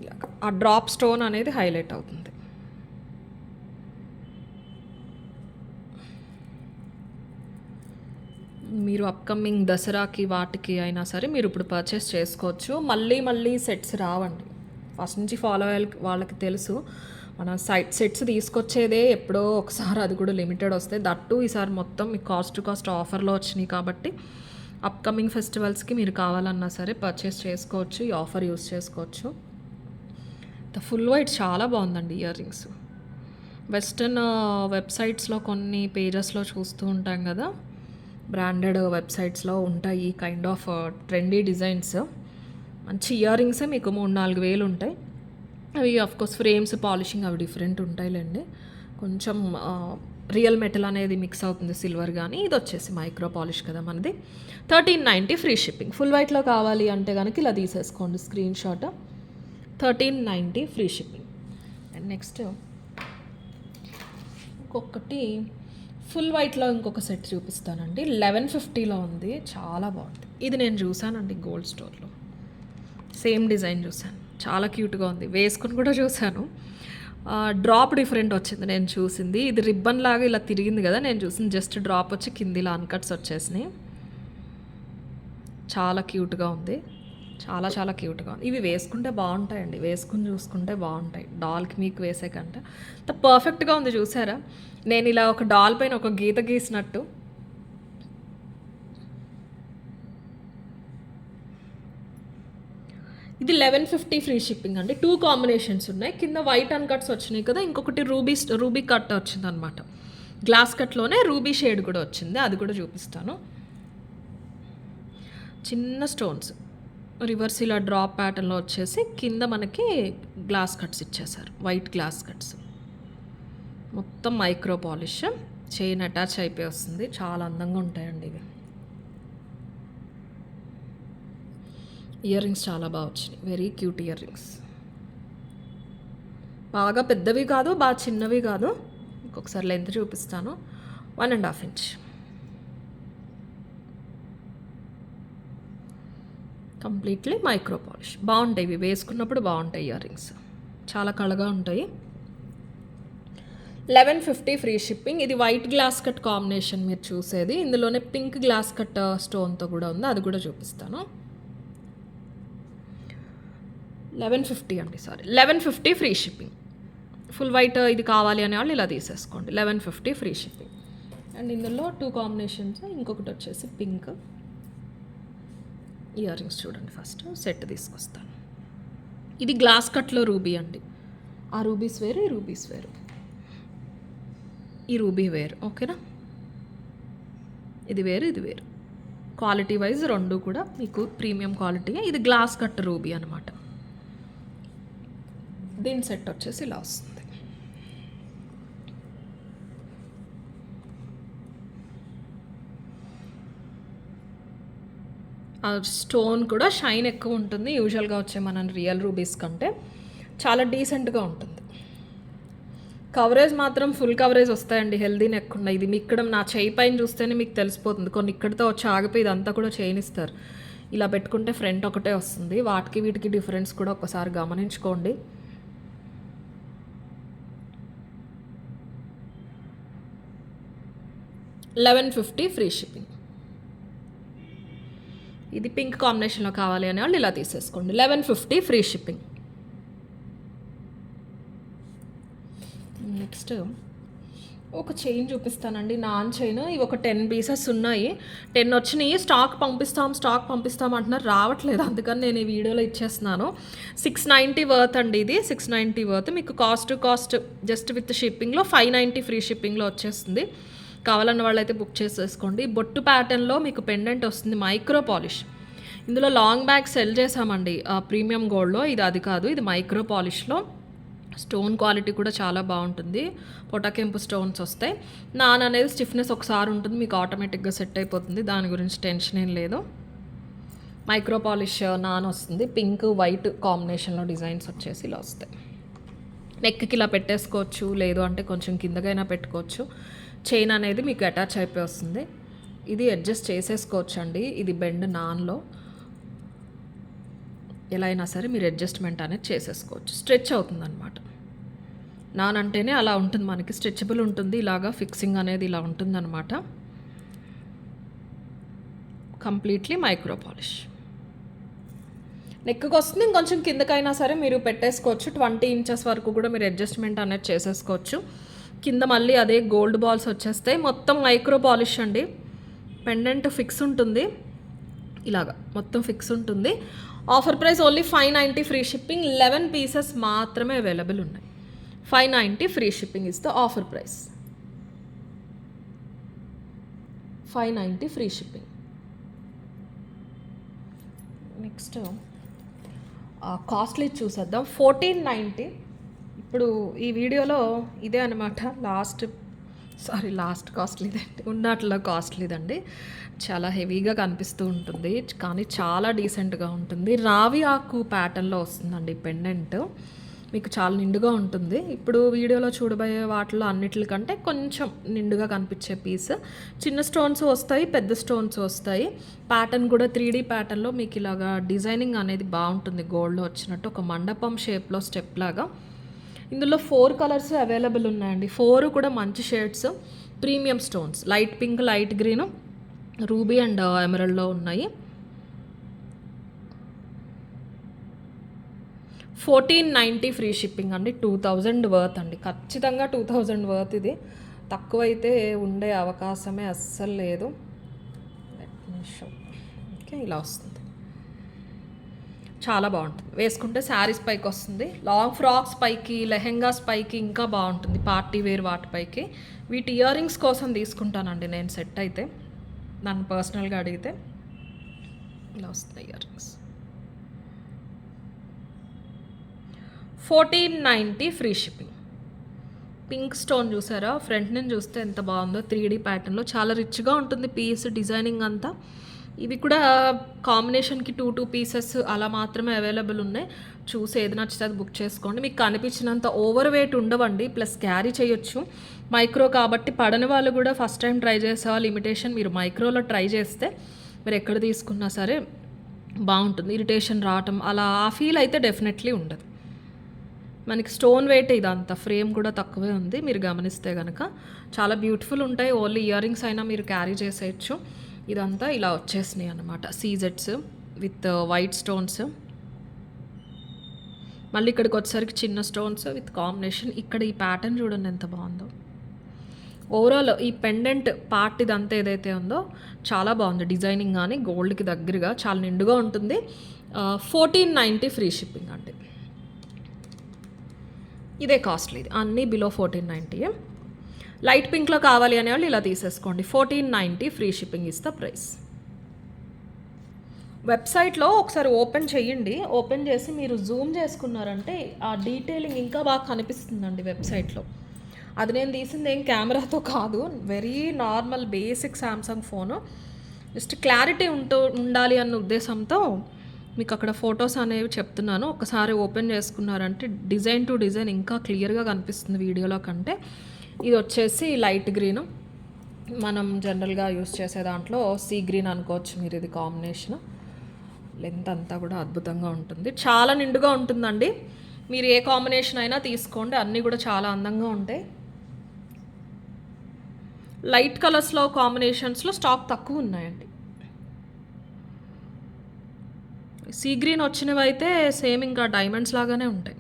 ఇలా ఆ డ్రాప్ స్టోన్ అనేది హైలైట్ అవుతుంది. మీరు అప్కమింగ్ దసరాకి వాటికి అయినా సరే మీరు ఇప్పుడు పర్చేస్ చేసుకోవచ్చు. మళ్ళీ సెట్స్ రావండి. ఫస్ట్ నుంచి ఫాలో అయ్యే వాళ్ళకి తెలుసు, మన సెట్స్ తీసుకొచ్చేదే ఎప్పుడో ఒకసారి, అది కూడా లిమిటెడ్ వస్తాయి. దట్టు ఈసారి మొత్తం మీకు కాస్ట్ టు కాస్ట్ ఆఫర్లో వచ్చినాయి కాబట్టి అప్కమింగ్ ఫెస్టివల్స్కి మీరు కావాలన్నా సరే పర్చేస్ చేసుకోవచ్చు. ఈ ఆఫర్ యూస్ చేసుకోవచ్చు. ద ఫుల్ వైట్ చాలా బాగుందండి ఇయర్ రింగ్స్. వెస్టర్న్ వెబ్సైట్స్లో కొన్ని పేజెస్లో చూస్తూ ఉంటాం కదా, బ్రాండెడ్ వెబ్సైట్స్లో ఉంటాయి కైండ్ ఆఫ్ ట్రెండీ డిజైన్స్. మంచి ఇయర్ రింగ్సే మీకు 3-4 వేలు ఉంటాయి. అవి ఆఫ్కోర్స్ ఫ్రేమ్స్ పాలిషింగ్ అవి డిఫరెంట్ ఉంటాయిలేండి. కొంచెం రియల్ మెటల్ అనేది మిక్స్ అవుతుంది సిల్వర్, కానీ ఇది వచ్చేసి మైక్రో పాలిష్ కదా మనది. 1390 ఫ్రీ షిప్పింగ్. ఫుల్ వైట్లో కావాలి అంటే కనుక ఇలా తీసేసుకోండి screen shot. 1390 free shipping. And next ఇంకొకటి ఫుల్ వైట్లో ఇంకొక సెట్ చూపిస్తానండి. 1150లో ఉంది, చాలా బాగుంది. ఇది నేను చూసానండి గోల్డ్ స్టోర్లో, సేమ్ డిజైన్ చూసాను, చాలా క్యూట్గా ఉంది. వేసుకుని కూడా చూసాను. డ్రాప్ డిఫరెంట్ వచ్చింది నేను చూసింది. ఇది రిబ్బన్ లాగా ఇలా తిరిగింది కదా, నేను చూసింది జస్ట్ డ్రాప్ వచ్చి కింది ఇలా అన్కట్స్ వచ్చేసినాయి. చాలా క్యూట్గా ఉంది, చాలా క్యూట్గా ఉంది. ఇవి వేసుకుంటే బాగుంటాయండి, వేసుకుని చూసుకుంటే బాగుంటాయి. డాల్కి మీకు వేసే కంటే అంత పర్ఫెక్ట్గా ఉంది. చూసారా, నేను ఇలా ఒక డాల్ పైన ఒక గీత గీసినట్టు. ఇది 1150 ఫ్రీ షిప్పింగ్ అండి. 2 కాంబినేషన్స్ ఉన్నాయి. కింద వైట్ అన్కట్స్ వచ్చినాయి కదా, ఇంకొకటి రూబీ కట్ వచ్చింది అనమాట. గ్లాస్ కట్లోనే రూబీ షేడ్ కూడా వచ్చింది, అది కూడా చూపిస్తాను. చిన్న స్టోన్స్ రివర్స్ ఇలా డ్రాప్ ప్యాటర్న్లో వచ్చేసి కింద మనకి గ్లాస్ కట్స్ ఇచ్చేసారు, వైట్ గ్లాస్ కట్స్. మొత్తం మైక్రో పాలిష్, చైన్ అటాచ్ అయిపోయి వస్తుంది. చాలా అందంగా ఉంటాయండి ఇవి. ఇయర్ రింగ్స్ చాలా బాగా వచ్చినాయి, వెరీ క్యూట్ ఇయర్ రింగ్స్. బాగా పెద్దవి కాదు, బాగా చిన్నవి కాదు. ఇంకొకసారి లెంత్ చూపిస్తాను. 1.5 ఇంచ్. Completely micro polish. బాగుంటాయి ఇవి, వేసుకున్నప్పుడు బాగుంటాయి ఇయర్ రింగ్స్, చాలా కళగా ఉంటాయి. 1150 ఫ్రీ షిప్పింగ్. ఇది వైట్ గ్లాస్ కట్ కాంబినేషన్ మీరు చూసేది. ఇందులోనే పింక్ గ్లాస్ కట్ స్టోన్తో కూడా ఉంది, అది కూడా చూపిస్తాను. 1150 అండి, sorry 1150 free shipping. Full white ఇది కావాలి అనే వాళ్ళు ఇలా తీసేసుకోండి. 1150 ఫ్రీ షిప్పింగ్. అండ్ ఇందులో 2 కాంబినేషన్స్, ఇంకొకటి వచ్చేసి పింక్. ఇయర్ రింగ్స్ చూడండి, ఫస్ట్ సెట్ తీసుకొస్తాను. ఇది గ్లాస్ కట్లో రూబీ అండి. ఆ రూబీస్ వేరు, ఈ రూబీస్ వేరు, ఈ రూబీ వేరు, ఓకేనా. ఇది వేరు, ఇది వేరు. క్వాలిటీ వైజ్ రెండు కూడా మీకు ప్రీమియం క్వాలిటీ. ఇది గ్లాస్ కట్ రూబీ అనమాట. దీని సెట్ వచ్చేసి ఇలా వస్తుంది. ఆ స్టోన్ కూడా షైన్ ఎక్కువ ఉంటుంది యూజువల్గా వచ్చే మన రియల్ రూబీస్ కంటే. చాలా డీసెంట్గా ఉంటుంది. కవరేజ్ మాత్రం ఫుల్ కవరేజ్ వస్తాయండి, హెల్దీ నెక్ ఉన్నాయి. ఇది మీ ఇక్కడ నా చేయి పైన చూస్తేనే మీకు తెలిసిపోతుంది. కొన్ని ఇక్కడితో వచ్చి ఆగిపోయి ఇదంతా కూడా చైన్ ఇస్తారు. ఇలా పెట్టుకుంటే ఫ్రంట్ ఒకటే వస్తుంది. వాటికి వీటికి డిఫరెన్స్ కూడా ఒకసారి గమనించుకోండి. $1150 ఫ్రీ షిప్పింగ్. ఇది పింక్ కాంబినేషన్లో కావాలి అనే వాళ్ళు ఇలా తీసేసుకోండి. 1150 ఫ్రీ షిప్పింగ్. నెక్స్ట్ ఒక చైన్ చూపిస్తానండి, నాన్ చైన్. ఇవి ఒక 10 పీసెస్ ఉన్నాయి, 10 వచ్చినాయి. స్టాక్ పంపిస్తాం అంటున్నారు, రావట్లేదు. అందుకని నేను ఈ వీడియోలో ఇచ్చేస్తున్నాను. 690 వర్త్ అండి ఇది, 690 వర్త్. మీకు కాస్ట్ జస్ట్ విత్ షిప్పింగ్లో 590 ఫ్రీ షిప్పింగ్లో వచ్చేస్తుంది. కావాలన్న వాళ్ళైతే బుక్ చేసేసుకోండి. బొట్టు ప్యాటర్న్లో మీకు పెండెంట్ వస్తుంది, మైక్రో పాలిష్. ఇందులో లాంగ్ బ్యాగ్ సెల్ చేసామండి ప్రీమియం గోల్డ్లో, ఇది అది కాదు, ఇది మైక్రో పాలిష్లో. స్టోన్ క్వాలిటీ కూడా చాలా బాగుంటుంది, పొటాకెంపు స్టోన్స్ వస్తాయి. నాన్ అనేది స్టిఫ్నెస్ ఒకసారి ఉంటుంది, మీకు ఆటోమేటిక్గా సెట్ అయిపోతుంది, దాని గురించి టెన్షన్ ఏం లేదు. మైక్రో పాలిష్ నాన్ వస్తుంది, పింక్ వైట్ కాంబినేషన్లో డిజైన్స్ వచ్చేసి ఇలా వస్తాయి. నెక్కి ఇలా పెట్టేసుకోవచ్చు, లేదు అంటే కొంచెం కిందకైనా పెట్టుకోవచ్చు. చైన్ అనేది మీకు అటాచ్ అయిపోయి వస్తుంది. ఇది అడ్జస్ట్ చేసేసుకోవచ్చు అండి, ఇది బెండ్ నాన్లో ఎలా అయినా సరే మీరు అడ్జస్ట్మెంట్ అనేది చేసేసుకోవచ్చు. స్ట్రెచ్ అవుతుంది అనమాట. నాన్ అంటేనే అలా ఉంటుంది, మనకి స్ట్రెచబుల్ ఉంటుంది, ఇలాగా ఫిక్సింగ్ అనేది ఇలా ఉంటుంది అనమాట. Completely micro polish. నెక్కి వస్తుంది, ఇంకొంచెం కిందకైనా సరే మీరు పెట్టేసుకోవచ్చు. 20 ఇంచెస్ వరకు కూడా మీరు అడ్జస్ట్మెంట్ అనేది చేసేసుకోవచ్చు. కింద మళ్ళీ అదే గోల్డ్ బాల్స్ వచ్చేస్తాయి. మొత్తం మైక్రో పాలిష్ అండి. పెండెంట్ ఫిక్స్ ఉంటుంది, ఇలాగా మొత్తం ఫిక్స్ ఉంటుంది. Offer price only 590 free shipping. 11 pieces మాత్రమే అవైలబుల్ ఉన్నాయి. 590 free shipping is the offer price. 590 free shipping. Next costly చూసేద్దాం. 1490. ఇప్పుడు ఈ వీడియోలో ఇదే అనమాట లాస్ట్ కాస్ట్లీదండి, ఉన్నట్లో కాస్ట్లీదండి. చాలా హెవీగా కనిపిస్తూ ఉంటుంది, కానీ చాలా డీసెంట్గా ఉంటుంది. రావి ఆకు ప్యాటర్న్లో వస్తుందండి పెండెంట్, మీకు చాలా నిండుగా ఉంటుంది. ఇప్పుడు వీడియోలో చూడబోయే వాటిలో అన్నిటికంటే కొంచెం నిండుగా కనిపించే పీస్. చిన్న స్టోన్స్ వస్తాయి, పెద్ద స్టోన్స్ వస్తాయి. ప్యాటర్న్ కూడా 3D ప్యాటర్న్లో మీకు ఇలాగా డిజైనింగ్ అనేది బాగుంటుంది, గోల్డ్లో వచ్చినట్టు ఒక మండపం షేప్లో స్టెప్ లాగా. ఇందులో 4 కలర్స్ అవైలబుల్ ఉన్నాయండి, 4 కూడా మంచి shades, premium stones. Light pink, light green, ruby and ఎమరల్డ్లో ఉన్నాయి. 1490 ఫ్రీ షిప్పింగ్ అండి. 2000 వర్త్ అండి, ఖచ్చితంగా 2000 వర్త్. ఇది తక్కువైతే ఉండే అవకాశమే అస్సలు లేదు. ఓకే, ఇలా వస్తుంది, చాలా బాగుంటుంది. వేసుకుంటే శారీస్ పైకి వస్తుంది, లాంగ్ ఫ్రాక్స్ పైకి, లెహెంగాస్ పైకి ఇంకా బాగుంటుంది, పార్టీ వేర్ వాటిపైకి. వీటి ఇయర్ రింగ్స్ కోసం తీసుకుంటానండి నేను సెట్ అయితే, నన్ను పర్సనల్గా అడిగితే. ఇలా వస్తుంది ear rings. 1490 free shipping. Pink stone చూసారా, ఫ్రంట్ నుంచి చూస్తే ఎంత బాగుందో, 3D ప్యాటర్న్లో చాలా రిచ్గా ఉంటుంది పీస్, డిజైనింగ్ అంతా. ఇవి కూడా కాంబినేషన్కి 2 పీసెస్ అలా మాత్రమే అవైలబుల్ ఉన్నాయి. చూసి ఏది నచ్చితే అది బుక్ చేసుకోండి. మీకు కనిపించినంత ఓవర్ వెయిట్ ఉండవండి, ప్లస్ క్యారీ చేయొచ్చు. మైక్రో కాబట్టి పడని వాళ్ళు కూడా ఫస్ట్ టైం ట్రై చేసే వాళ్ళు ఇమిటేషన్ మీరు మైక్రోలో ట్రై చేస్తే మీరు ఎక్కడ తీసుకున్నా సరే బాగుంటుంది. ఇరిటేషన్ రావటం అలా ఆ ఫీల్ అయితే డెఫినెట్లీ ఉండదు. మనకి స్టోన్ వెయిట్ ఇదంతా, ఫ్రేమ్ కూడా తక్కువే ఉంది, మీరు గమనిస్తే కనుక చాలా బ్యూటిఫుల్ ఉంటాయి. ఓన్లీ ఇయర్ రింగ్స్ అయినా మీరు క్యారీ చేసేయచ్చు. ఇదంతా ఇలా వచ్చేసినాయి అన్నమాట, సీజెట్స్ విత్ వైట్ స్టోన్స్. మళ్ళీ ఇక్కడికి వచ్చేసరికి చిన్న స్టోన్స్ విత్ కాంబినేషన్. ఇక్కడ ఈ ప్యాటర్న్ చూడండి ఎంత బాగుందో. ఓవరాల్ ఈ పెండెంట్ పార్ట్ ఇదంతా ఏదైతే ఉందో చాలా బాగుంది, డిజైనింగ్ కానీ గోల్డ్కి దగ్గరగా చాలా నిండుగా ఉంటుంది. 1490 ఫ్రీ షిప్పింగ్ అండి. ఇదే కాస్ట్లీ, అన్నీ బిలో 1490. లైట్ పింక్లో కావాలి అనేవాళ్ళు ఇలా తీసేసుకోండి. 1490 free shipping is the price. వెబ్సైట్లో ఒకసారి ఓపెన్ చేయండి, ఓపెన్ చేసి మీరు జూమ్ చేసుకున్నారంటే ఆ డీటెయిలింగ్ ఇంకా బాగా కనిపిస్తుందండి వెబ్సైట్లో. అది నేను తీసింది ఏం కెమెరాతో కాదు, very normal basic Samsung phone. Just clarity ఉండాలి అన్న ఉద్దేశంతో మీకు అక్కడ ఫొటోస్ అనేవి చెప్తున్నాను. ఒకసారి ఓపెన్ చేసుకున్నారంటే డిజైన్ టు డిజైన్ ఇంకా క్లియర్గా కనిపిస్తుంది వీడియోలో కంటే. ఇది వచ్చేసి లైట్ గ్రీన్, మనం జనరల్గా యూస్ చేసే దాంట్లో సీ గ్రీన్ అనుకోవచ్చు మీరు. ఇది కాంబినేషన్, లెంత్ అంతా కూడా అద్భుతంగా ఉంటుంది, చాలా నిండుగా ఉంటుందండి. మీరు ఏ కాంబినేషన్ అయినా తీసుకోండి, అన్నీ కూడా చాలా అందంగా ఉంటాయి. లైట్ కలర్స్లో కాంబినేషన్స్లో స్టాక్ తక్కువ ఉన్నాయండి. సీ గ్రీన్ వచ్చినవి అయితే సేమ్ ఇంకా డైమండ్స్ లాగానే ఉంటాయి.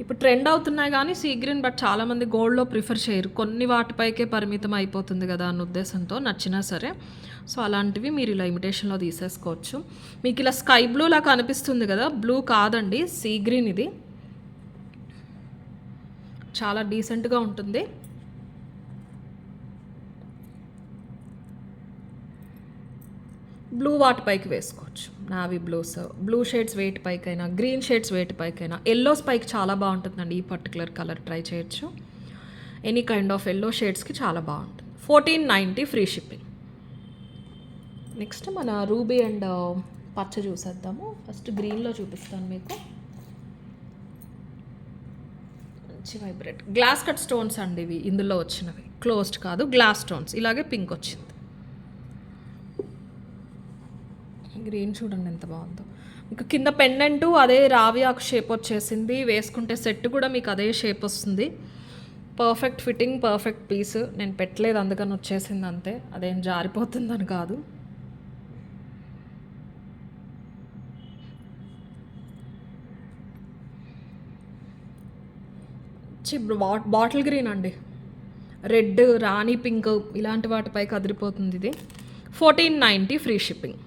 ఇప్పుడు ట్రెండ్ అవుతున్నాయి కానీ సీ గ్రీన్, బట్ చాలామంది గోల్డ్లో ప్రిఫర్ చేయరు, కొన్ని వాటిపైకే పరిమితం అయిపోతుంది కదా అన్న ఉద్దేశంతో నచ్చినా సరే. సో అలాంటివి మీరు ఇలా ఇమిటేషన్లో తీసేసుకోవచ్చు. మీకు ఇలా స్కై బ్లూ లా కనిపిస్తుంది కదా, బ్లూ కాదండి, సీ గ్రీన్. ఇది చాలా డీసెంట్గా ఉంటుంది. బ్లూ వాటిపైకి వేసుకోవచ్చు, నావీ బ్లూస్, బ్లూ షేడ్స్ వేటిపైకైనా, గ్రీన్ షేడ్స్ వేటిపైకైనా. ఎల్లోస్ పైకి చాలా బాగుంటుందండి ఈ పర్టికులర్ కలర్, ట్రై చేయొచ్చు. ఎనీ కైండ్ ఆఫ్ ఎల్లో షేడ్స్కి చాలా బాగుంటుంది. 1490 ఫ్రీ షిప్పింగ్. నెక్స్ట్ మన రూబీ అండ్ పచ్చ చూసేద్దాము. ఫస్ట్ గ్రీన్లో చూపిస్తాను మీకు. మంచి వైబ్రేట్ గ్లాస్ కట్ స్టోన్స్ అండి ఇవి, ఇందులో వచ్చినవి క్లోజ్డ్ కాదు, గ్లాస్ స్టోన్స్. ఇలాగే పింక్ వచ్చింది. గ్రీన్ చూడండి ఎంత బాగుందో. మీకు కింద పెండెంట్ అదే రావి ఆకు షేప్ వచ్చేసింది, వేసుకుంటే సెట్ కూడా మీకు అదే షేప్ వస్తుంది. Perfect fitting, perfect piece. నేను పెట్టలేదు అందుకని వచ్చేసింది అంతే, అదేం జారిపోతుందని కాదు. బాటిల్ గ్రీన్ అండి, రెడ్, రాణి పింక్ ఇలాంటి వాటిపైకి అదిరిపోతుంది ఇది. 1490 ఫ్రీ షిప్పింగ్.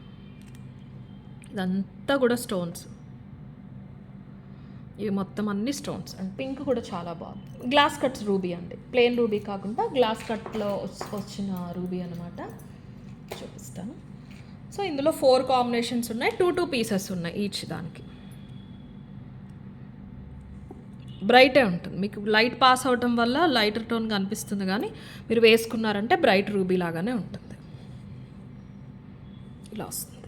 ఇదంతా కూడా స్టోన్స్, ఇవి మొత్తం అన్ని స్టోన్స్. అండ్ పింక్ కూడా చాలా బాగుంది. గ్లాస్ కట్స్ రూబీ అండి, ప్లెయిన్ రూబీ కాకుండా గ్లాస్ కట్లో వచ్చిన రూబీ అనమాట. చూపిస్తాను. సో ఇందులో 4 కాంబినేషన్స్ ఉన్నాయి, 2 పీసెస్ ఉన్నాయి ఈచ్. దానికి బ్రైటే ఉంటుంది, మీకు లైట్ పాస్ అవటం వల్ల లైటర్ టోన్ కనిపిస్తుంది, కానీ మీరు వేసుకున్నారంటే బ్రైట్ రూబీ లాగానే ఉంటుంది. ఇలా వస్తుంది.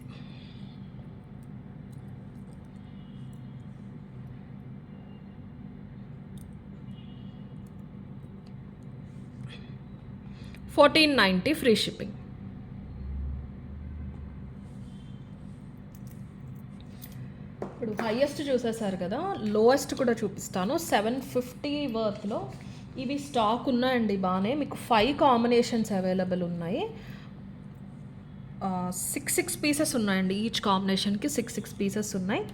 $1490 ఫ్రీ షిప్పింగ్. ఇప్పుడు హైయెస్ట్ చూసేసారు కదా, లోయెస్ట్ కూడా చూపిస్తాను. 750 వర్త్లో ఇవి స్టాక్ ఉన్నాయండి బాగానే. మీకు 5 కాంబినేషన్స్ అవైలబుల్ ఉన్నాయి. 6 పీసెస్ ఉన్నాయండి, ఈచ్ కాంబినేషన్కి 6 పీసెస్ ఉన్నాయి.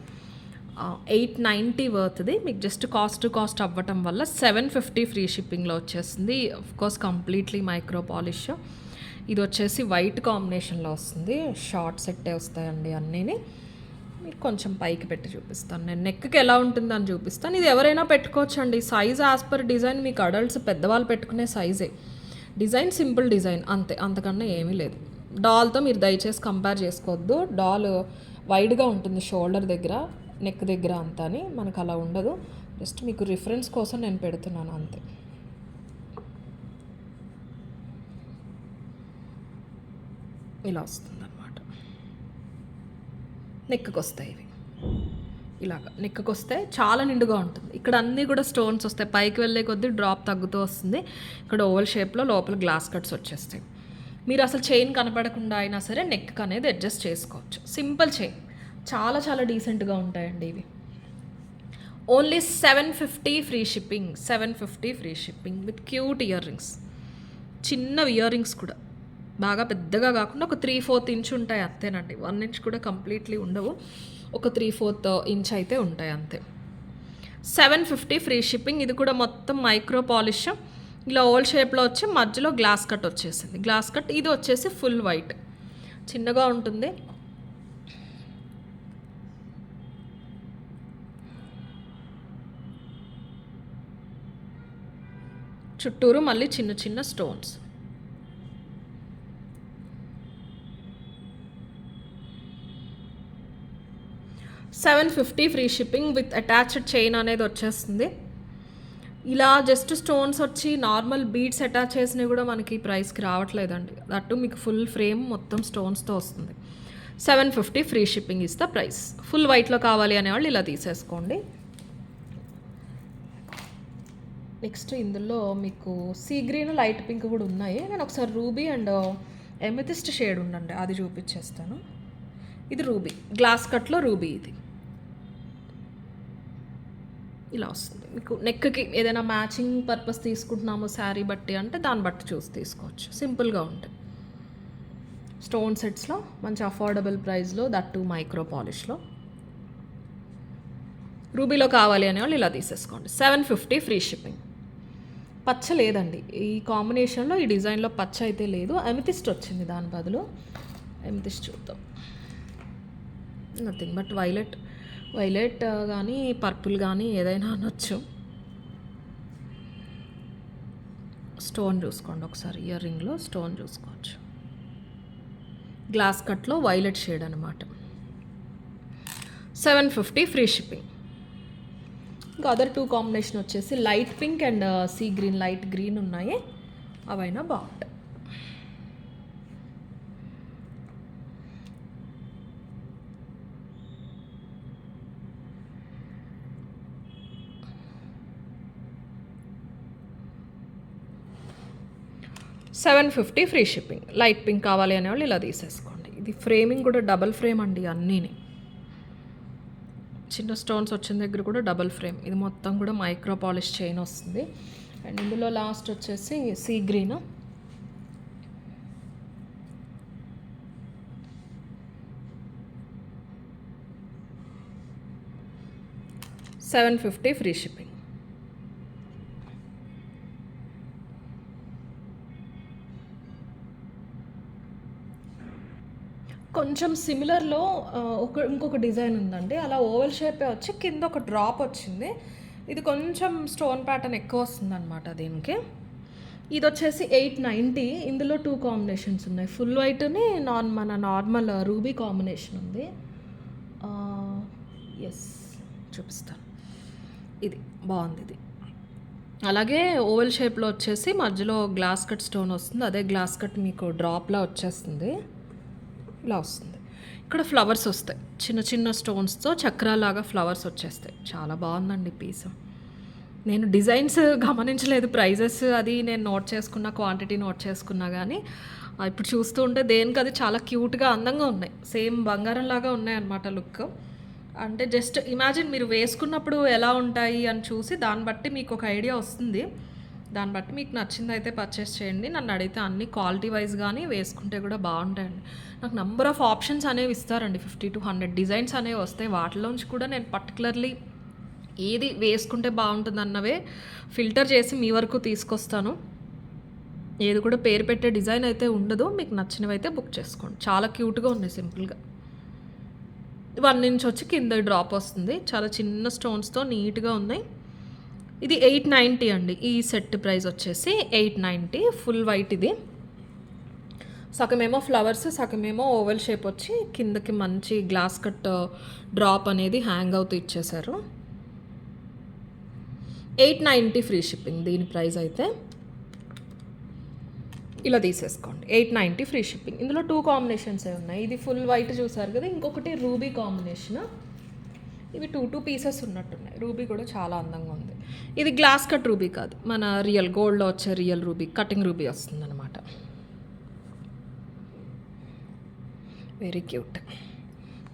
890 వర్త్ది. మీకు జస్ట్ కాస్ట్ అవ్వటం వల్ల 750 ఫ్రీ షిప్పింగ్లో వచ్చేస్తుంది. Course completely micro polish. ఇది వచ్చేసి వైట్ కాంబినేషన్లో వస్తుంది. షార్ట్ సెట్టే వస్తాయండి అన్నీని. మీకు కొంచెం పైకి పెట్టి చూపిస్తాను, నేను నెక్కి ఎలా ఉంటుందని చూపిస్తాను. ఇది ఎవరైనా పెట్టుకోవచ్చండి, సైజ్ యాజ్ పర్ డిజైన్. మీకు అడల్ట్స్ పెద్దవాళ్ళు పెట్టుకునే సైజే. డిజైన్ సింపుల్ డిజైన్ అంతే, అంతకన్నా ఏమీ లేదు. డాల్తో మీరు దయచేసి కంపేర్ చేసుకోవద్దు. డాల్ వైడ్గా ఉంటుంది షోల్డర్ దగ్గర, నెక్ దగ్గర అంతా అని, మనకు అలా ఉండదు. జస్ట్ మీకు రిఫరెన్స్ కోసం నేను పెడుతున్నాను అంతే. ఇలా వస్తుంది అన్నమాట. నెక్కి వస్తాయి ఇవి, ఇలాగ నెక్కి వస్తే చాలా నిండుగా ఉంటుంది. ఇక్కడ అన్నీ కూడా స్టోన్స్ వస్తాయి, పైకి వెళ్ళే కొద్దీ డ్రాప్ తగ్గుతూ వస్తుంది. ఇక్కడ ఓవల్ షేప్లో లోపల గ్లాస్ కట్స్ వచ్చేస్తాయి. మీరు అసలు చైన్ కనపడకుండా అయినా సరే నెక్ అనేది అడ్జస్ట్ చేసుకోవచ్చు. సింపుల్ చైన్, చాలా చాలా డీసెంట్గా ఉంటాయండి ఇవి. Only 750 free shipping. 750 free shipping with cute ear rings. చిన్న ఇయర్ రింగ్స్ కూడా, బాగా పెద్దగా కాకుండా ఒక 3/4 ఇంచ్ ఉంటాయి అంతేనండి. 1 ఇంచ్ కూడా కంప్లీట్లీ ఉండవు, ఒక 3/4 ఇంచ్ అయితే ఉంటాయి అంతే. 750 ఫ్రీ షిప్పింగ్. ఇది కూడా మొత్తం మైక్రో పాలిష్. ఇలా ఓవల్ షేప్లో వచ్చి మధ్యలో గ్లాస్ కట్ వచ్చేసింది. గ్లాస్ కట్ ఇది వచ్చేసి ఫుల్ వైట్, చిన్నగా ఉంటుంది. చుట్టూరు మళ్ళీ చిన్న చిన్న stones. $750 free shipping with attached chain అనేది వచ్చేస్తుంది. ఇలా జస్ట్ స్టోన్స్ వచ్చి నార్మల్ బీడ్స్ అటాచ్ చేసినవి కూడా మనకి ప్రైస్కి రావట్లేదండి. దట్టు మీకు ఫుల్ ఫ్రేమ్ మొత్తం స్టోన్స్తో వస్తుంది. 750 free shipping is the price. Full వైట్లో కావాలి అనేవాళ్ళు ఇలా తీసేసుకోండి. నెక్స్ట్ ఇందులో మీకు సీ గ్రీన్, లైట్ పింక్ కూడా ఉన్నాయి. నేను ఒకసారి రూబీ అండ్ ఎమెథిస్ట్ షేడ్ ఉండండి, అది చూపించేస్తాను. ఇది రూబీ, గ్లాస్ కట్లో రూబీ. ఇది ఇలా వస్తుంది. మీకు నెక్కి ఏదైనా మ్యాచింగ్ పర్పస్ తీసుకుంటున్నాము శారీ బట్టి అంటే దాన్ని బట్టి చూసి తీసుకోవచ్చు. సింపుల్గా ఉంటుంది. స్టోన్ సెట్స్లో మంచి అఫోర్డబుల్ ప్రైస్లో, దట్ టు మైక్రో పాలిష్లో. రూబీలో కావాలి అనేవాళ్ళు ఇలా తీసేసుకోండి. 750 ఫ్రీ షిప్పింగ్. పచ్చ లేదండి ఈ కాంబినేషన్లో, ఈ డిజైన్లో పచ్చ అయితే లేదు. అమెథిస్ట్ వచ్చింది దాని బదులు. అమెథిస్ట్ చూద్దాం. నథింగ్ బట్ వైలెట్ కానీ పర్పుల్ కానీ ఏదైనా అనొచ్చు. స్టోన్ చూసుకోండి ఒకసారి, ఇయర్ రింగ్లో స్టోన్ చూసుకోవచ్చు. గ్లాస్ కట్లో వైలెట్ షేడ్ అనమాట. 750 ఫ్రీ షిప్పింగ్. ఇంకా అదర్ 2 కాంబినేషన్ వచ్చేసి light pink and see green, light green ఉన్నాయి. అవైనా బాగుంటాయి. $750 ఫ్రీ షిప్పింగ్. లైట్ పింక్ కావాలి అనేవాళ్ళు ఇలా తీసేసుకోండి. ఇది ఫ్రేమింగ్ కూడా డబల్ ఫ్రేమ్ అండి అన్నీని. చిన్న స్టోన్స్ వచ్చిన దగ్గర కూడా డబల్ ఫ్రేమ్. ఇది మొత్తం కూడా మైక్రో పాలిష్ చైన్ వస్తుంది. అండ్ ఇందులో లాస్ట్ వచ్చేసి సీ గ్రీన్. $750 free shipping. కొంచెం సిమిలర్లో ఇంకొక డిజైన్ ఉందండి. అలా ఓవెల్ షేపే వచ్చి కింద ఒక డ్రాప్ వచ్చింది. ఇది కొంచెం స్టోన్ ప్యాటర్న్ ఎక్కువ వస్తుంది అనమాట దీనికి. ఇది వచ్చేసి 890. ఇందులో 2 కాంబినేషన్స్ ఉన్నాయి. ఫుల్ వైట్ని మన నార్మల్ రూబీ కాంబినేషన్ ఉంది. ఎస్ చూపిస్తాను. ఇది బాగుంది. ఇది అలాగే ఓవెల్ షేప్లో వచ్చేసి మధ్యలో గ్లాస్ కట్ స్టోన్ వస్తుంది. అదే గ్లాస్ కట్ మీకు డ్రాప్లా వచ్చేస్తుంది. ఇలా వస్తుంది. ఇక్కడ ఫ్లవర్స్ వస్తాయి, చిన్న చిన్న స్టోన్స్తో చక్రాలాగా ఫ్లవర్స్ వచ్చేస్తాయి. చాలా బాగుందండి పీస్. నేను డిజైన్స్ గమనించలేదు, ప్రైజెస్ అది నేను నోట్ చేసుకున్న, క్వాంటిటీ నోట్ చేసుకున్నా. కానీ ఇప్పుడు చూస్తూ ఉంటే దేనికి అది చాలా క్యూట్గా అందంగా ఉన్నాయి. సేమ్ బంగారంలాగా ఉన్నాయి అన్నమాట లుక్. అంటే జస్ట్ ఇమాజిన్ మీరు వేసుకున్నప్పుడు ఎలా ఉంటాయి అని చూసి దాన్ని బట్టి మీకు ఒక ఐడియా వస్తుంది. దాన్ని బట్టి మీకు నచ్చింది అయితే పర్చేస్ చేయండి. నన్ను అడిగితే అన్ని క్వాలిటీ వైజ్ కానీ వేసుకుంటే కూడా బాగుంటాయండి. నాకు నెంబర్ ఆఫ్ ఆప్షన్స్ అనేవి ఇస్తారండి. 50 to 100 డిజైన్స్ అనేవి వస్తాయి. వాటిలోంచి కూడా నేను పర్టికులర్లీ ఏది వేసుకుంటే బాగుంటుంది అన్నవే ఫిల్టర్ చేసి మీ వరకు తీసుకొస్తాను. ఏది కూడా పేరు పెట్టే డిజైన్ అయితే ఉండదు. మీకు నచ్చినవి అయితే బుక్ చేసుకోండి. చాలా క్యూట్గా ఉన్నాయి, సింపుల్గా. 1 ఇంచ్ వచ్చి కింద డ్రాప్ వస్తుంది. చాలా చిన్న స్టోన్స్తో నీట్గా ఉన్నాయి. ఇది 890 అండి. ఈ సెట్ ప్రైస్ వచ్చేసి 890. Full white. ఇది సగమేమో ఫ్లవర్స్, సగమేమో ఓవెల్ షేప్ వచ్చి కిందకి మంచి గ్లాస్ కట్ డ్రాప్ అనేది హ్యాంగ్ అవుతూ ఇచ్చేశారు. 890 ఫ్రీ షిప్పింగ్. దీని ప్రైస్ అయితే ఇలా తీసేసుకోండి. 890 ఫ్రీ షిప్పింగ్. ఇందులో 2 కాంబినేషన్స్ ఉన్నాయి. ఇది ఫుల్ వైట్ చూసారు కదా, ఇంకొకటి రూబీ కాంబినేషన్. ఇవి 2 పీసెస్ ఉన్నట్టున్నాయి. రూబీ కూడా చాలా అందంగా ఉంది. ఇది గ్లాస్ కట్ రూబీ కాదు, మన రియల్ గోల్డ్లో వచ్చే రియల్ రూబీ, కటింగ్ రూబీ వస్తుంది అనమాట. Very cute.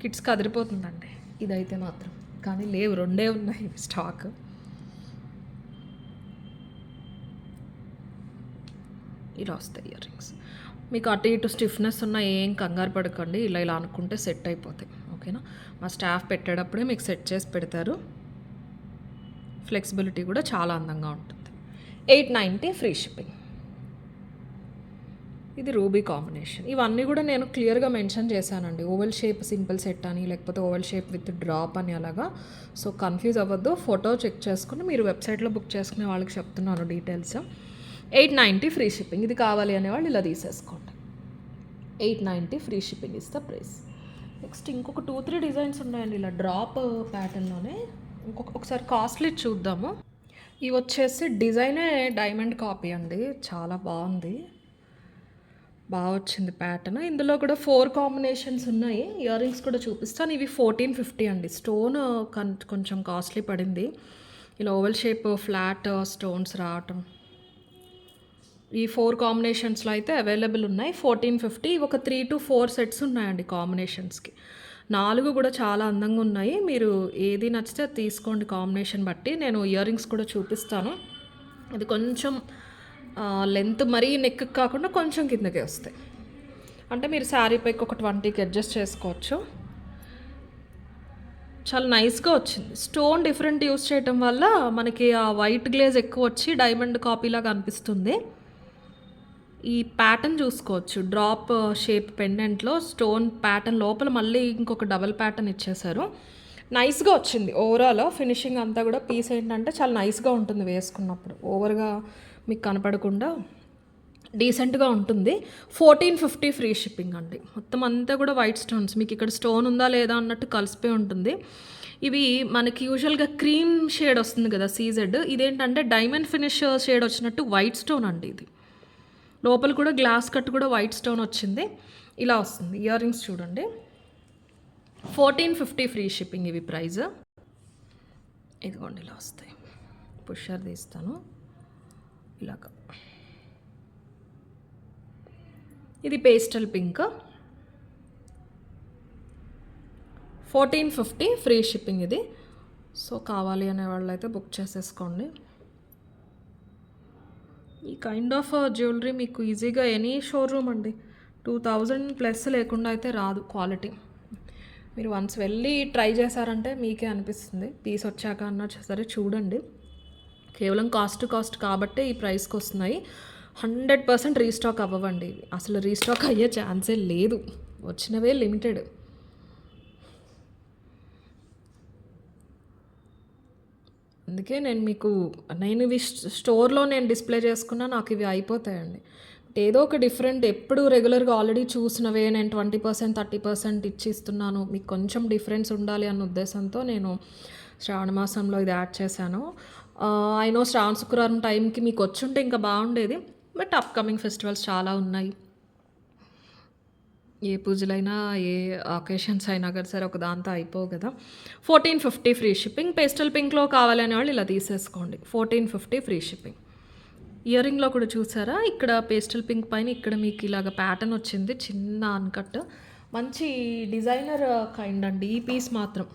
కిడ్స్కి అదిరిపోతుందండి ఇదైతే మాత్రం. కానీ లేవు, 2 ఉన్నాయి స్టాక్. ఇలా వస్తాయి ఇయర్ రింగ్స్. మీకు అటు ఇటు స్టిఫ్నెస్ ఉన్న ఏం కంగారు పడకండి. ఇలా అనుకుంటే సెట్ అయిపోతాయి. ఓకేనా? మా స్టాఫ్ పెట్టేటప్పుడే మీకు సెట్ చేసి పెడతారు. ఫ్లెక్సిబిలిటీ కూడా చాలా అందంగా ఉంటుంది. 890 ఫ్రీ షిప్పింగ్. ఇది రూబీ కాంబినేషన్. ఇవన్నీ కూడా నేను క్లియర్గా మెన్షన్ చేశానండి. ఓవెల్ షేప్ సింపుల్ సెట్ అని, లేకపోతే ఓవెల్ షేప్ విత్ డ్రాప్ అని అలాగా. సో కన్ఫ్యూజ్ అవ్వద్దు. ఫోటో చెక్ చేసుకుని మీరు వెబ్సైట్లో బుక్ చేసుకునే వాళ్ళకి చెప్తున్నాను డీటెయిల్స్. 890 free shipping. ఇది కావాలి అనేవాళ్ళు ఇలా తీసేసుకోండి. 890 free shipping is the price. Next ఇంకొక 2-3 డిజైన్స్ ఉన్నాయండి ఇలా డ్రాప్ ప్యాటర్న్లోనే. ఒకసారి కాస్ట్లీ చూద్దాము. ఇవి వచ్చేసి డిజైనే డైమండ్ కాపీ అండి. చాలా బాగుంది, బాగా వచ్చింది ప్యాటర్న్. ఇందులో కూడా 4 కాంబినేషన్స్ ఉన్నాయి. ఇయర్ రింగ్స్ కూడా చూపిస్తాను. ఇవి 1450 అండి. స్టోన్ కొంచెం కాస్ట్లీ పడింది. ఇలా ఓవెల్ షేప్ ఫ్లాట్ స్టోన్స్ రావటం. ఈ 4 కాంబినేషన్స్లో అయితే అవైలబుల్ ఉన్నాయి. 1450. ఒక 3 to 4 సెట్స్ ఉన్నాయండి కాంబినేషన్స్కి. 4 కూడా చాలా అందంగా ఉన్నాయి. మీరు ఏది నచ్చితే తీసుకోండి కాంబినేషన్ బట్టి. నేను ఇయర్ రింగ్స్ కూడా చూపిస్తాను. ఇది కొంచెం లెంత్ మరీ నెక్ కాకుండా కొంచెం కిందకే వస్తాయి. అంటే మీరు శారీ పైకి ఒక 20కి అడ్జస్ట్ చేసుకోవచ్చు. చాలా నైస్గా వచ్చింది. స్టోన్ డిఫరెంట్ యూస్ చేయటం వల్ల మనకి ఆ వైట్ గ్లేజ్ ఎక్కువ వచ్చి డైమండ్ కాపీలాగా అనిపిస్తుంది. ఈ ప్యాటర్న్ చూసుకోవచ్చు, డ్రాప్ షేప్ పెండెంట్లో స్టోన్ ప్యాటర్న్ లోపల మళ్ళీ ఇంకొక డబల్ ప్యాటర్న్ ఇచ్చేసారు. నైస్గా వచ్చింది. ఓవరాల్ ఫినిషింగ్ అంతా కూడా పీస్ ఏంటంటే చాలా నైస్గా ఉంటుంది వేసుకున్నప్పుడు, ఓవర్గా మీకు కనపడకుండా డీసెంట్గా ఉంటుంది. 1450 ఫ్రీ షిప్పింగ్ అండి. మొత్తం అంతా కూడా వైట్ స్టోన్స్, మీకు ఇక్కడ స్టోన్ ఉందా లేదా అన్నట్టు కలిసిపోయి ఉంటుంది. ఇవి మనకి యూజువల్గా క్రీమ్ షేడ్ వస్తుంది కదా సీజెడ్, ఇదేంటంటే డైమండ్ ఫినిష్ షేడ్ వచ్చినట్టు వైట్ స్టోన్ అండి. ఇది లోపల కూడా గ్లాస్ కట్ కూడా వైట్ స్టోన్ వచ్చింది. ఇలా వస్తుంది. ఇయర్ రింగ్స్ చూడండి, 1450 ఫ్రీ షిప్పింగ్ ఇవి ప్రైస్. ఇదిగోండి ఇలా వస్తాయి. పుషర్ తీస్తాను ఇలాగ. ఇది పేస్టల్ పింక్, 1450 ఫ్రీ షిప్పింగ్ ఇది. సో కావాలి అనే వాళ్ళు అయితే బుక్ చేసేసుకోండి. ఈ కైండ్ ఆఫ్ జ్యువెలరీ మీకు ఈజీగా ఎనీ షోరూమ్ అండి 2000+ లేకుండా అయితే రాదు క్వాలిటీ. మీరు వన్స్ వెళ్ళి ట్రై చేశారంటే మీకే అనిపిస్తుంది. పీస్ వచ్చాక అన్నా సరే చూడండి. కేవలం కాస్ట్ కాబట్టే ఈ ప్రైస్కి వస్తున్నాయి. 100% రీస్టాక్ అవ్వండి. అసలు రీస్టాక్ అయ్యే ఛాన్సే లేదు, వచ్చినవే లిమిటెడ్. అందుకే నేను ఇవి స్టోర్లో నేను డిస్ప్లే చేసుకున్నా నాకు ఇవి అయిపోతాయండి. ఏదో ఒక డిఫరెంట్, ఎప్పుడు రెగ్యులర్గా ఆల్రెడీ చూసినవే నేను 20% 30% ఇస్తున్నాను, మీకు కొంచెం డిఫరెన్స్ ఉండాలి అన్న ఉద్దేశంతో నేను శ్రావణ మాసంలో ఇది యాడ్ చేశాను. ఐ నో శ్రావణ శుక్రవారం టైంకి మీకు వచ్చుంటే ఇంకా బాగుండేది, బట్ అప్కమింగ్ ఫెస్టివల్స్ చాలా ఉన్నాయి. ఏ పూజలైనా ఏ అకేషన్స్ అయినా కదా సరే ఒక దాంతో అయిపోవు కదా. 1450 ఫ్రీ షిప్పింగ్. పేస్టల్ పింక్లో కావాలనే వాళ్ళు ఇలా తీసేసుకోండి. 1450 ఫ్రీ షిప్పింగ్. ఇయర్ రింగ్లో కూడా చూసారా, ఇక్కడ పేస్టల్ పింక్ పైన ఇక్కడ మీకు ఇలాగ ప్యాటర్న్ వచ్చింది, చిన్న అన్కట్, మంచి డిజైనర్ కైండ్ అండి ఈ పీస్ మాత్రం.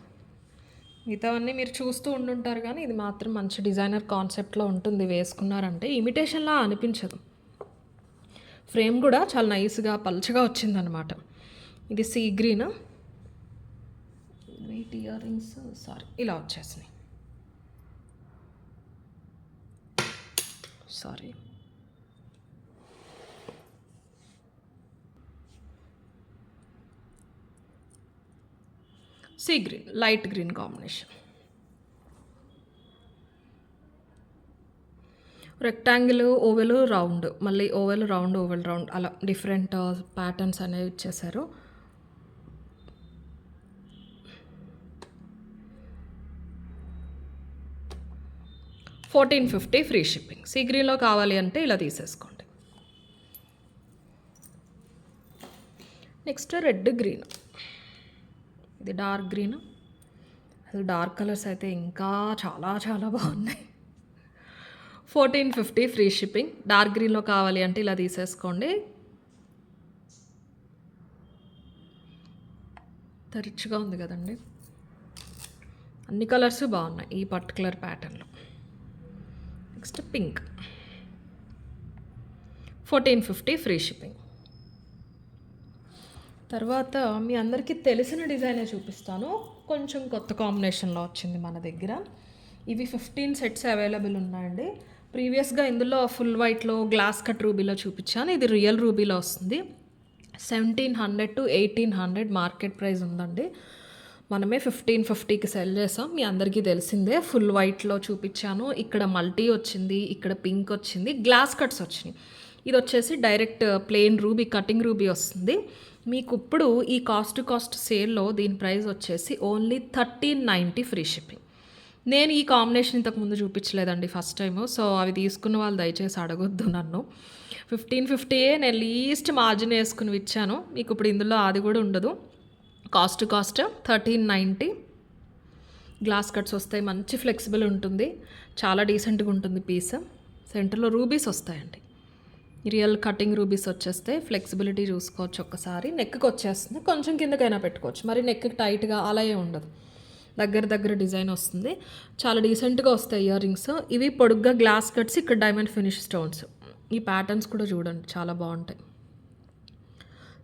మిగతావన్నీ మీరు చూస్తూ ఉండుంటారు కానీ ఇది మాత్రం మంచి డిజైనర్ కాన్సెప్ట్లో ఉంటుంది. వేసుకున్నారంటే ఇమిటేషన్లా అనిపించదు. ఫ్రేమ్ కూడా చాలా నైస్గా పల్చగా వచ్చిందనమాట. ఇది sea green, white earrings ఇలా వచ్చేసినాయి. Sea green, light green combination. Rectangle, oval, round, మళ్ళీ ఓవెల్ రౌండ్, ఓవెల్ రౌండ్, అలా డిఫరెంట్ ప్యాటర్న్స్ అనేవి ఇచ్చేసారు. $1450 ఫ్రీ షిప్పింగ్. సీ గ్రీన్లో కావాలి అంటే ఇలా తీసేసుకోండి. నెక్స్ట్ రెడ్ గ్రీన్, ఇది డార్క్ గ్రీన్. అసలు డార్క్ కలర్స్ అయితే ఇంకా చాలా చాలా బాగున్నాయి. 1450 ఫ్రీ షిప్పింగ్. డార్క్ గ్రీన్లో కావాలి అంటే ఇలా తీసేసుకోండి. రిచ్గా ఉంది కదండి, అన్ని కలర్స్ బాగున్నాయి ఈ పర్టికులర్ ప్యాటర్న్లో. Next pink, 1450 free shipping. తర్వాత మీ అందరికీ తెలిసిన డిజైనే చూపిస్తాను, కొంచెం కొత్త కాంబినేషన్లో వచ్చింది మన దగ్గర. ఇవి 15 సెట్స్ అవైలబుల్ ఉన్నాయండి. ప్రీవియస్గా ఇందులో ఫుల్ వైట్లో గ్లాస్ కట్ రూబీలో చూపించాను, ఇది రియల్ రూబీలో వస్తుంది. 1700 to 1800 మార్కెట్ ప్రైస్ ఉందండి. మనమే 1550కి సెల్ చేసాం, మీ అందరికీ తెలిసిందే. ఫుల్ వైట్లో చూపించాను, ఇక్కడ మల్టీ వచ్చింది, ఇక్కడ పింక్ వచ్చింది, గ్లాస్ కట్స్ వచ్చినాయి. ఇది వచ్చేసి direct plain ruby, cutting ruby వస్తుంది. మీకు ఇప్పుడు ఈ కాస్ట్ సేల్లో దీని ప్రైస్ వచ్చేసి ఓన్లీ 1390 ఫ్రీ షిప్పింగ్. నేను ఈ కాంబినేషన్ ఇంతకుముందు చూపించలేదండి ఫస్ట్ టైము, సో అవి తీసుకున్న వాళ్ళు దయచేసి అడగొద్దు నన్ను. 1550 నేను లీస్ట్ మార్జిన్ వేసుకుని ఇచ్చాను మీకు. ఇప్పుడు ఇందులో అది కూడా ఉండదు. కాస్ట్ 1390. గ్లాస్ కట్స్ వస్తాయి, మంచి ఫ్లెక్సిబుల్ ఉంటుంది, చాలా డీసెంట్గా ఉంటుంది పీస్. సెంటర్లో రూబీస్ వస్తాయండి, రియల్ కటింగ్ రూబీస్ వచ్చేస్తే ఫ్లెక్సిబిలిటీ చూసుకోవచ్చు. ఒక్కసారి నెక్కి వచ్చేస్తుంది, కొంచెం కిందకైనా పెట్టుకోవచ్చు, మరి నెక్కి టైట్గా అలా ఏ ఉండదు. దగ్గర డిజైన్ వస్తుంది, చాలా డీసెంట్గా వస్తాయి ఇయర్ రింగ్స్. ఇవి పొడుగ్గా గ్లాస్ కట్స్, ఇక్కడ డైమండ్ ఫినిష్ స్టోన్స్. ఈ ప్యాటర్న్స్ కూడా చూడండి చాలా బాగుంటాయి.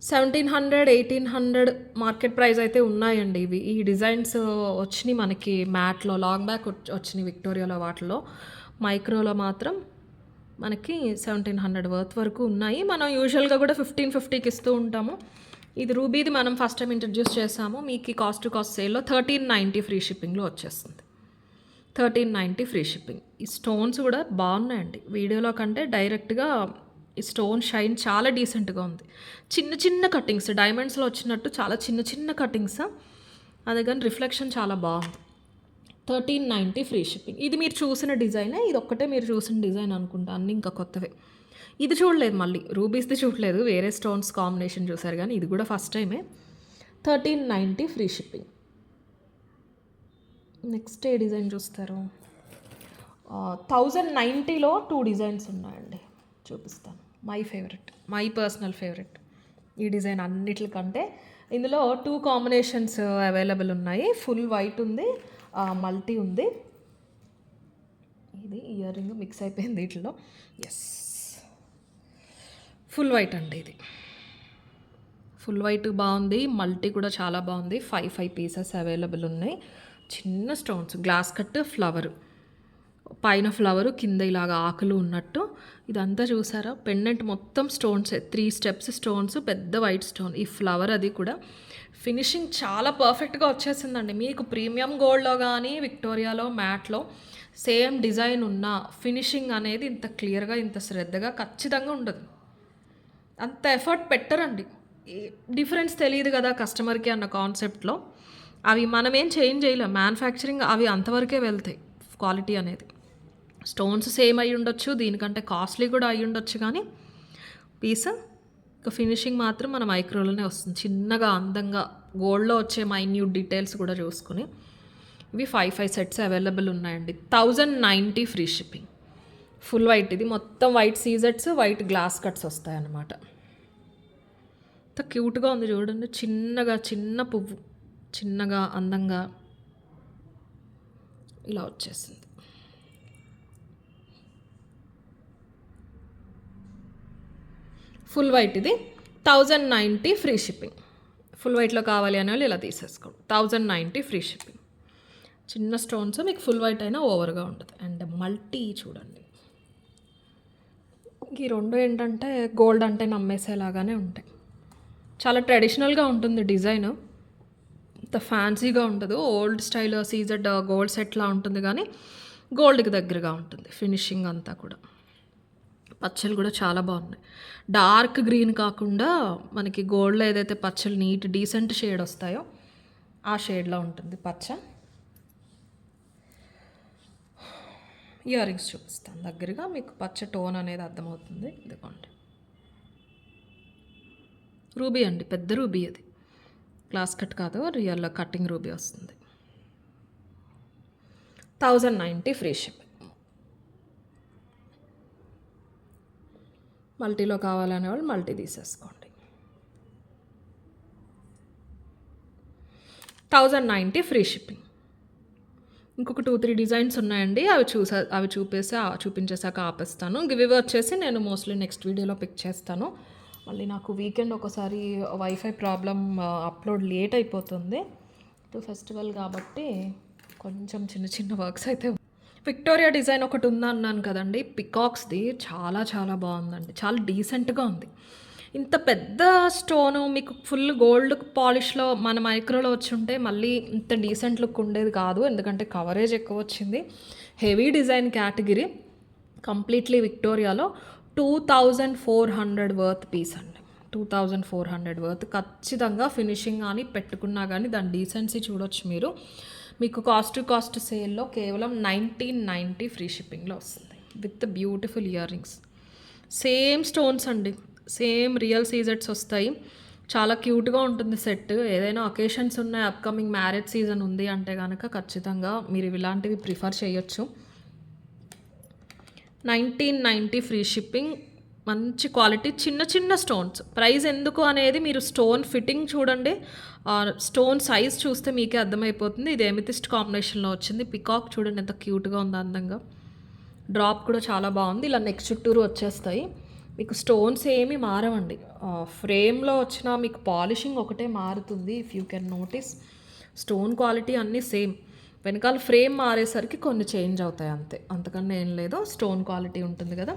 1700, 1800 మార్కెట్ ప్రైస్ అయితే ఉన్నాయండి ఇవి. ఈ డిజైన్స్ వచ్చినాయి మనకి మ్యాట్లో లాంగ్ బ్యాక్ వచ్చినాయి విక్టోరియాలో వాటిలో. మైక్రోలో మాత్రం మనకి 1700 వర్త్ వరకు ఉన్నాయి. మనం యూజువల్గా కూడా 1550కి ఇస్తూ ఉంటాము. ఇది రూబీది మనం ఫస్ట్ టైం ఇంట్రడ్యూస్ చేసాము. మీకు కాస్ట్ టు కాస్ట్ సేల్లో 1390 ఫ్రీ షిప్పింగ్లో వచ్చేస్తుంది. 1390 ఫ్రీ షిప్పింగ్. ఈ స్టోన్స్ కూడా బాగున్నాయండి వీడియోలో కంటే డైరెక్ట్గా. ఈ స్టోన్ షైన్ చాలా డీసెంట్గా ఉంది. చిన్న చిన్న కటింగ్స్ డైమండ్స్లో వచ్చినట్టు చాలా చిన్న చిన్న కటింగ్స్, అదే కానీ రిఫ్లెక్షన్ చాలా బాగుంది. 1390 ఫ్రీ షిప్పింగ్. ఇది మీరు చూసిన డిజైనే, ఇది ఒక్కటే మీరు చూసిన డిజైన్ అనుకుంటా, అన్నీ ఇంకా కొత్తవే. ఇది చూడలేదు, మళ్ళీ రూబీస్ది చూడలేదు, వేరే స్టోన్స్ కాంబినేషన్ చూసారు, కానీ ఇది కూడా ఫస్ట్ టైమే. 1390 ఫ్రీ షిప్పింగ్. నెక్స్ట్ ఏ డిజైన్ చూస్తారు? 1090లో 2 డిజైన్స్ ఉన్నాయండి, చూపిస్తాను. My favourite, my personal favourite ఈ డిజైన్ అన్నిటికంటే. ఇందులో 2 కాంబినేషన్స్ అవైలబుల్ ఉన్నాయి. ఫుల్ వైట్ ఉంది, మల్టీ ఉంది. ఇది ఇయర్ రింగ్ మిక్స్ అయిపోయింది వీటిలో. ఎస్, ఫుల్ వైట్ అండి ఇది. ఫుల్ వైట్ బాగుంది, మల్టీ కూడా చాలా బాగుంది. 5 పీసెస్ అవైలబుల్ ఉన్నాయి. చిన్న స్టోన్స్, గ్లాస్ కట్, ఫ్లవర్, పైన ఫ్లవరు, కింద ఇలాగ ఆకులు ఉన్నట్టు. ఇదంతా చూసారా, పెండెంట్ మొత్తం స్టోన్స్, 3 స్టెప్స్ స్టోన్స్, పెద్ద వైట్ స్టోన్. ఈ ఫ్లవర్ అది కూడా ఫినిషింగ్ చాలా పర్ఫెక్ట్గా వచ్చేసిందండి. మీకు ప్రీమియం గోల్డ్లో కానీ విక్టోరియాలో మ్యాట్లో సేమ్ డిజైన్ ఉన్న ఫినిషింగ్ అనేది ఇంత క్లియర్గా ఇంత శ్రద్ధగా ఖచ్చితంగా ఉండదు. అంత ఎఫర్ట్ పెట్టరండి. డిఫరెన్స్ తెలియదు కదా కస్టమర్కి అన్న కాన్సెప్ట్లో. అవి మనమేం చేంజ్ చేయలేం, మ్యానుఫ్యాక్చరింగ్ అవి అంతవరకే వెళ్తాయి. క్వాలిటీ అనేది స్టోన్స్ సేమ్ అయి ఉండొచ్చు, దీనికంటే కాస్ట్లీ కూడా అయి ఉండొచ్చు, కానీ పీస్ ఫినిషింగ్ మాత్రం మన మైక్రోలోనే వస్తుంది. చిన్నగా అందంగా గోల్డ్లో వచ్చే మైన్యూట్ డీటెయిల్స్ కూడా చూసుకుని. ఇవి 5 సెట్స్ అవైలబుల్ ఉన్నాయండి. 1090 ఫ్రీ షిప్పింగ్. ఫుల్ వైట్, ఇది మొత్తం వైట్ సీజెట్స్, వైట్ గ్లాస్ కట్స్ వస్తాయి అన్నమాట. ఎంత క్యూట్గా ఉంది చూడండి, చిన్నగా చిన్న పువ్వు, చిన్నగా అందంగా ఇలా వచ్చేసింది. ఫుల్ వైట్, ఇది 1090 ఫ్రీ షిప్పింగ్. ఫుల్ వైట్లో కావాలి అనే వాళ్ళు ఇలా తీసేసుకోండి. 1090 ఫ్రీ షిప్పింగ్. చిన్న స్టోన్స్, మీకు ఫుల్ వైట్ అయినా ఓవర్గా ఉంటుంది. అండ్ మల్టీ చూడండి, ఈ రెండు ఏంటంటే గోల్డ్ అంటే నమ్మేసేలాగానే ఉంటాయి. చాలా ట్రెడిషనల్గా ఉంటుంది డిజైన్, ఇంత ఫ్యాన్సీగా ఉండదు. ఓల్డ్ స్టైల్ సీజెడ్ గోల్డ్ సెట్లా ఉంటుంది, కానీ గోల్డ్కి దగ్గరగా ఉంటుంది ఫినిషింగ్ అంతా కూడా. పచ్చలు కూడా చాలా బాగున్నాయి. డార్క్ గ్రీన్ కాకుండా మనకి గోల్డ్లో ఏదైతే పచ్చలు నీట్ డీసెంట్ షేడ్ వస్తాయో ఆ షేడ్లో ఉంటుంది పచ్చ. ఇయర్ రింగ్స్ చూపిస్తాను దగ్గరగా, మీకు పచ్చ టోన్ అనేది అర్థమవుతుంది. ఇదిగోండి, రూబీ అండి, పెద్ద రూబీ. అది గ్లాస్ కట్ కాదు, రియల్ కటింగ్ రూబీ వస్తుంది. 1090 ఫ్రీ షిప్. మల్టీలో కావాలనే వాళ్ళు మల్టీ తీసేసుకోండి. 1090 ఫ్రీ షిప్పింగ్. ఇంకొక 2-3 డిజైన్స్ ఉన్నాయండి, అవి చూపించేసాక ఆపేస్తాను. గివ్ వచ్చేసి నేను మోస్ట్లీ నెక్స్ట్ వీడియోలో పిక్ చేస్తాను. మళ్ళీ నాకు వీకెండ్ ఒకసారి వైఫై ప్రాబ్లం, అప్లోడ్ లేట్ అయిపోతుంది. ఫెస్టివల్ కాబట్టి కొంచెం చిన్న చిన్న వర్క్స్ అయితే. విక్టోరియా డిజైన్ ఒకటి ఉందన్నాను కదండి, పికాక్స్ది. చాలా చాలా బాగుందండి, చాలా డీసెంట్గా ఉంది. ఇంత పెద్ద స్టోను మీకు ఫుల్ గోల్డ్ పాలిష్లో మన మైక్రోలో వచ్చి ఉంటే మళ్ళీ ఇంత డీసెంట్ లుక్ ఉండేది కాదు, ఎందుకంటే కవరేజ్ ఎక్కువ వచ్చింది. హెవీ డిజైన్ కేటగిరీ, కంప్లీట్లీ విక్టోరియాలో 2400 వర్త్ పీస్ అండి. 2400 వర్త్ ఖచ్చితంగా. ఫినిషింగ్ కానీ పెట్టుకున్నా కానీ దాని డీసెన్సీ చూడొచ్చు మీరు. మీకు కాస్ట్ టు కాస్ట్ సేల్లో కేవలం 1990 ఫ్రీ షిప్పింగ్లో వస్తుంది with beautiful ear rings. Same stones అండి, సేమ్ రియల్ సీజెట్స్ వస్తాయి. చాలా క్యూట్గా ఉంటుంది సెట్. ఏదైనా ఒకేషన్స్ ఉన్నాయి, అప్కమింగ్ మ్యారేజ్ సీజన్ ఉంది అంటే కనుక ఖచ్చితంగా మీరు ఇలాంటివి ప్రిఫర్ చేయొచ్చు. 1990 ఫ్రీ షిప్పింగ్. మంచి క్వాలిటీ, చిన్న చిన్న స్టోన్స్. ప్రైస్ ఎందుకు అనేది మీరు స్టోన్ ఫిట్టింగ్ చూడండి, స్టోన్ సైజ్ చూస్తే మీకే అర్థమైపోతుంది. ఇది ఎమితిస్ట్ కాంబినేషన్లో వచ్చింది. పికాక్ చూడండి ఎంత క్యూట్గా ఉందో, అందంగా. డ్రాప్ కూడా చాలా బాగుంది, ఇలా నెక్ చుట్టూరు వచ్చేస్తాయి. మీకు స్టోన్స్ ఏమీ మారవండి. ఫ్రేమ్‌లో వచ్చిన మీకు పాలిషింగ్ ఒకటే మారుతుంది. If you can notice stone quality అన్నీ సేమ్. వెనకాల ఫ్రేమ్ మారేసరికి కొన్ని చేంజ్ అవుతాయి అంతే. అంతకన్నా ఏం లేదు. స్టోన్ క్వాలిటీ ఉంటుంది కదా.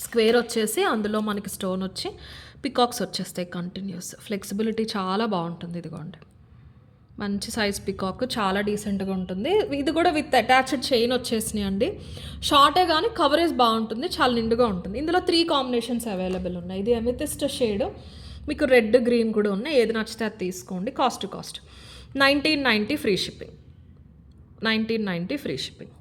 స్క్వేర్ వచ్చేసి అందులో మనకి స్టోన్ వచ్చి పికాక్స్ వచ్చేస్తాయి కంటిన్యూస్. ఫ్లెక్సిబిలిటీ చాలా బాగుంటుంది. ఇదిగోండి మంచి సైజ్ పికాక్, చాలా డీసెంట్గా ఉంటుంది. ఇది కూడా విత్ అటాచ్డ్ చైన్ వచ్చేసినాయి అండి. షార్టే కానీ కవరేజ్ బాగుంటుంది, చాలా నిండుగా ఉంటుంది. ఇందులో 3 కాంబినేషన్స్ అవైలబుల్ ఉన్నాయి. ఇది ఎమిథిస్ట్ షేడ్, మీకు రెడ్ గ్రీన్ కూడా ఉన్నాయి. ఏది నచ్చితే అది తీసుకోండి. Cost 1990 free shipping. 1990 free shipping.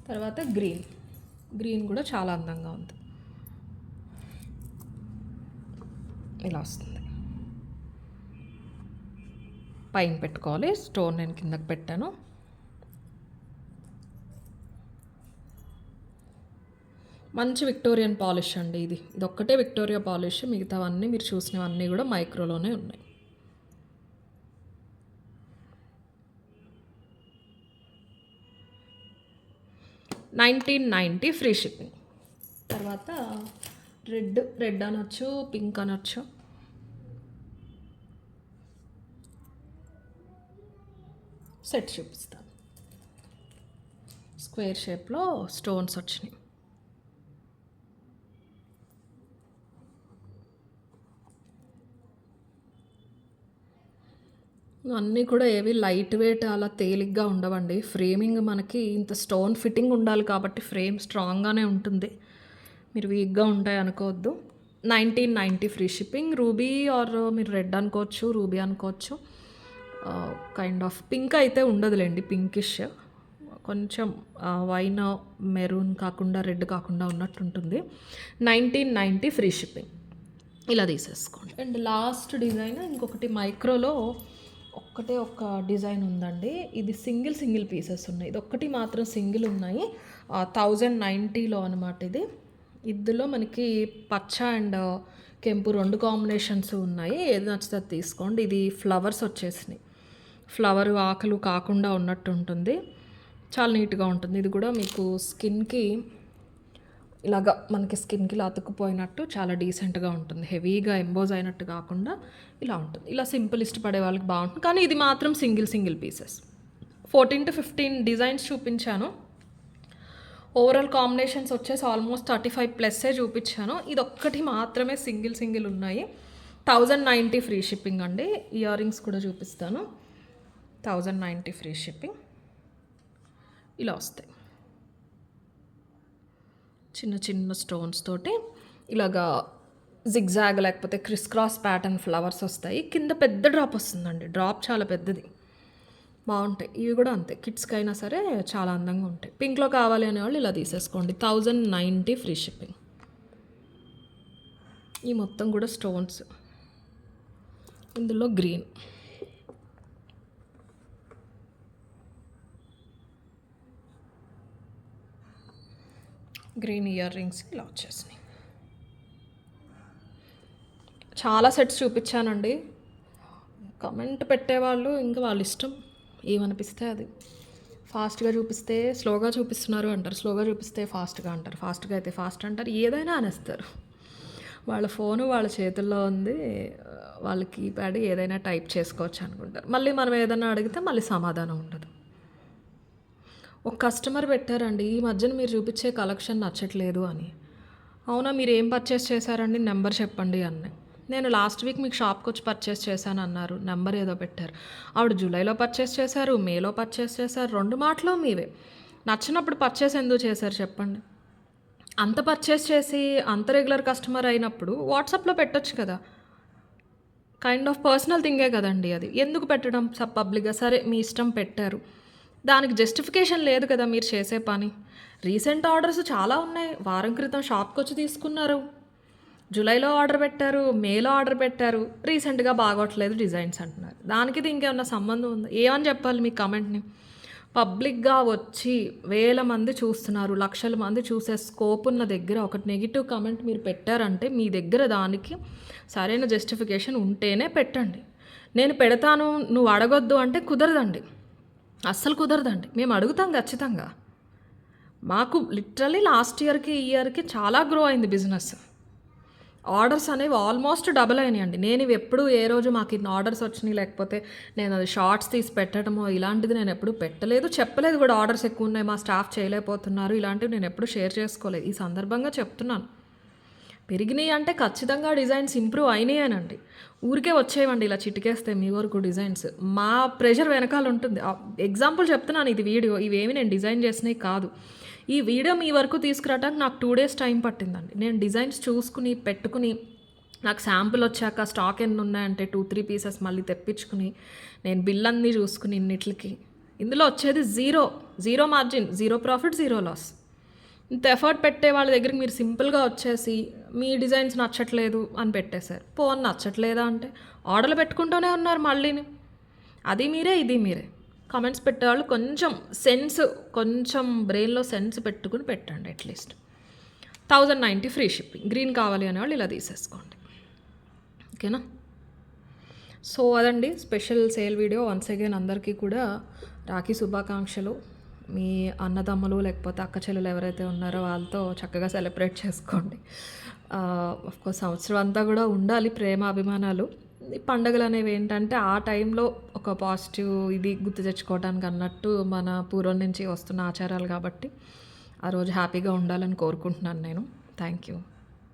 తర్వాత గ్రీన్ కూడా చాలా అందంగా ఉంది. ఇలా వస్తుంది. పైన పెట్టుకోవాలి. స్టోన్ నేను కిందకి పెట్టాను. మంచి విక్టోరియన్ పాలిష్ అండి. ఇది ఒక్కటే విక్టోరియా పాలిష్. మిగతావన్నీ మీరు చూసినవన్నీ కూడా మైక్రోలోనే ఉన్నాయి. $1990 ఫ్రీ షిప్పింగ్. తర్వాత రెడ్ అనొచ్చు, పింక్ అనొచ్చు. సెట్ చూపిస్తాను. స్క్వేర్ షేప్లో స్టోన్స్ వచ్చినాయి. అన్నీ కూడా ఏవి లైట్ వెయిట్ అలా తేలిగ్గా ఉండవండి. ఫ్రేమింగ్ మనకి ఇంత స్టోన్ ఫిట్టింగ్ ఉండాలి కాబట్టి ఫ్రేమ్ స్ట్రాంగ్గానే ఉంటుంది. మీరు వీక్గా ఉంటాయి అనుకోవద్దు. 1990 ఫ్రీ షిప్పింగ్. రూబీ ఆర్ మీరు రెడ్ అనుకోవచ్చు, రూబీ అనుకోవచ్చు. కైండ్ ఆఫ్ పింక్ అయితే ఉండదులేండి, పింకిష్ కొంచెం వైన్ మెరూన్ కాకుండా రెడ్ కాకుండా ఉన్నట్టు ఉంటుంది. 1990 ఫ్రీ షిప్పింగ్. ఇలా తీసేసుకోండి. అండ్ లాస్ట్ డిజైన్ ఇంకొకటి మైక్రోలో ఒక డిజైన్ ఉందండి. ఇది సింగిల్ పీసెస్ ఉన్నాయి. ఇది ఒక్కటి మాత్రం సింగిల్ ఉన్నాయి. 1090లో అనమాట. ఇందులో మనకి పచ్చ అండ్ కెంపు 2 కాంబినేషన్స్ ఉన్నాయి. ఏది నచ్చితే అది తీసుకోండి. ఇది ఫ్లవర్స్ వచ్చేసినాయి. ఫ్లవర్ ఆకులు కాకుండా ఉన్నట్టు ఉంటుంది. చాలా నీట్గా ఉంటుంది. ఇది కూడా మీకు స్కిన్కి ఇలాగా మనకి స్కిన్కి ఇలా అతుక్కుపోయినట్టు చాలా డీసెంట్గా ఉంటుంది. హెవీగా ఎంబోజ్ అయినట్టు కాకుండా ఇలా ఉంటుంది. ఇలా సింపుల్ ఇష్టపడే వాళ్ళకి బాగుంటుంది. కానీ ఇది మాత్రం సింగిల్ పీసెస్. 14 to 15 డిజైన్స్ చూపించాను. ఓవరాల్ కాంబినేషన్స్ వచ్చేసి ఆల్మోస్ట్ 35+ చూపించాను. ఇది ఒక్కటి మాత్రమే సింగిల్ ఉన్నాయి. 1090 ఫ్రీ షిప్పింగ్ అండి. ఇయర్ రింగ్స్ కూడా చూపిస్తాను. 1090 ఫ్రీ షిప్పింగ్. ఇలా వస్తాయి చిన్న స్టోన్స్ తోటి. ఇలాగా జిగ్జాగ్ లేకపోతే క్రిస్ క్రాస్ ప్యాటర్న్ ఫ్లవర్స్ వస్తాయి. కింద పెద్ద డ్రాప్ వస్తుందండి. డ్రాప్ చాలా పెద్దది. బాగుంటాయి. ఇవి కూడా అంతే. కిడ్స్కి అయినా సరే చాలా అందంగా ఉంటాయి. పింక్లో కావాలి అనేవాళ్ళు ఇలా తీసేసుకోండి. 1090 ఫ్రీ షిప్పింగ్. ఈ మొత్తం కూడా స్టోన్స్. ఇందులో గ్రీన్ ఇయర్ రింగ్స్ ఇలా వచ్చేసినాయి. చాలా సెట్స్ చూపించానండి. కమెంట్ పెట్టేవాళ్ళు ఇంకా వాళ్ళ ఇష్టం, ఏమనిపిస్తే అది. ఫాస్ట్గా చూపిస్తే స్లోగా చూపిస్తున్నారు అంటారు, స్లోగా చూపిస్తే ఫాస్ట్గా అంటారు, ఫాస్ట్గా అయితే ఫాస్ట్ అంటారు. ఏదైనా అనేస్తారు. వాళ్ళ ఫోను వాళ్ళ చేతుల్లో ఉంది. వాళ్ళ కీప్యాడ్ ఏదైనా టైప్ చేసుకోవచ్చు అనుకుంటారు. మళ్ళీ మనం ఏదైనా అడిగితే మళ్ళీ సమాధానం ఉండదు. ఒక కస్టమర్ పెట్టారండి, ఈ మధ్యన మీరు చూపించే కలెక్షన్ నచ్చట్లేదు అని. అవునా, మీరు ఏం పర్చేస్ చేశారండి, నెంబర్ చెప్పండి అన్నీ. నేను లాస్ట్ వీక్ మీకు షాప్కి వచ్చి పర్చేస్ చేశాను అన్నారు. నెంబర్ ఏదో పెట్టారు. ఆవిడ జూలైలో పర్చేస్ చేశారు, మేలో పర్చేస్ చేశారు. 2 మాటలో మీవే. నచ్చినప్పుడు పర్చేస్ ఎందుకు చేశారు చెప్పండి. అంత పర్చేస్ చేసి అంత రెగ్యులర్ కస్టమర్ అయినప్పుడు వాట్సాప్లో పెట్టొచ్చు కదా. కైండ్ ఆఫ్ పర్సనల్ థింగే కదండి అది. ఎందుకు పెట్టడం పబ్లిక్గా? సరే మీ ఇష్టం, పెట్టారు. దానికి జస్టిఫికేషన్ లేదు కదా మీరు చేసే పని. రీసెంట్ ఆర్డర్స్ చాలా ఉన్నాయి. వారం క్రితం షాప్కి వచ్చి తీసుకున్నారు. జూలైలో ఆర్డర్ పెట్టారు, మేలో ఆర్డర్ పెట్టారు. రీసెంట్గా బాగోట్లేదు డిజైన్స్ అంటున్నారు. దానికి ఇది ఇంకేమన్నా సంబంధం ఉందా? ఏమని చెప్పాలి మీ కమెంట్ని? పబ్లిక్గా వచ్చి వేల మంది చూస్తున్నారు, లక్షల మంది చూసే స్కోప్ ఉన్న దగ్గర ఒక నెగిటివ్ కమెంట్ మీరు పెట్టారంటే మీ దగ్గర దానికి సరైన జస్టిఫికేషన్ ఉంటేనే పెట్టండి. నేను పెడతాను నువ్వు అడగొద్దు అంటే కుదరదండి, అస్సలు కుదరదండి. మేము అడుగుతాం ఖచ్చితంగా. మాకు లిటరల్లీ లాస్ట్ ఇయర్‌కి, ఈ ఇయర్‌కి చాలా గ్రో అయింది బిజినెస్. ఆర్డర్స్ అనేవి ఆల్మోస్ట్ డబుల్ అయినాయండి. నేను ఇవి ఎప్పుడు ఏ రోజు మాకు ఇన్ని ఆర్డర్స్ వచ్చినాయి, లేకపోతే నేను అది షార్ట్స్ తీసి పెట్టడమో ఇలాంటిది నేను ఎప్పుడు పెట్టలేదు. చెప్పలేదు కూడా ఆర్డర్స్ ఎక్కువ ఉన్నాయి, మా స్టాఫ్ చేయలేకపోతున్నారు. ఇలాంటివి నేను ఎప్పుడు షేర్ చేసుకోలేదు. ఈ సందర్భంగా చెప్తున్నాను. పెరిగినాయి అంటే ఖచ్చితంగా డిజైన్స్ ఇంప్రూవ్ అయినాయనండి. ఊరికే వచ్చేవండి ఇలా చిటికేస్తే మీ వరకు డిజైన్స్. మా ప్రెషర్ వెనకాల ఉంటుంది. ఎగ్జాంపుల్ చెప్తున్నాను, ఇది వీడియో. ఇవేమి నేను డిజైన్ చేసినవి కాదు. ఈ వీడియో మీ వరకు తీసుకురావడానికి నాకు 2 days టైం పట్టిందండి. నేను డిజైన్స్ చూసుకుని పెట్టుకుని నాకు శాంపుల్ వచ్చాక స్టాక్ ఎన్ని ఉన్నాయంటే 2-3 పీసెస్ మళ్ళీ తెప్పించుకుని నేను బిల్ అన్నీ చూసుకుని ఇన్నిట్లకి ఇందులో వచ్చేది zero margin, zero profit, zero loss. ఇంత ఎఫర్ట్ పెట్టే వాళ్ళ దగ్గరికి మీరు సింపుల్గా వచ్చేసి మీ డిజైన్స్ నచ్చట్లేదు అని పెట్టేశారు. పోన్ నచ్చట్లేదా అంటే ఆర్డర్లు పెట్టుకుంటూనే ఉన్నారు మళ్ళీని. అది మీరే, ఇది మీరే. కామెంట్స్ పెట్టేవాళ్ళు కొంచెం బ్రెయిన్లో సెన్స్ పెట్టుకుని పెట్టండి. At least 1090 free shipping. గ్రీన్ కావాలి అనేవాళ్ళు ఇలా తీసేసుకోండి. ఓకేనా? సో అదండి special sale video. Once again అందరికీ కూడా రాఖీ శుభాకాంక్షలు. మీ అన్నదమ్ములు లేకపోతే అక్క చెల్లెలు ఎవరైతే ఉన్నారో వాళ్ళతో చక్కగా సెలబ్రేట్ చేసుకోండి. ఆఫ్కోర్స్ సంవత్సరం అంతా కూడా ఉండాలి ప్రేమ అభిమానాలు. ఈ పండుగలు అనేవి ఏంటంటే ఆ టైంలో ఒక పాజిటివ్ ఇది గుర్తు తెచ్చుకోవడానికి అన్నట్టు మన పూర్వం నుంచి వస్తున్న ఆచారాలు కాబట్టి ఆ రోజు హ్యాపీగా ఉండాలని కోరుకుంటున్నాను నేను. Thank you.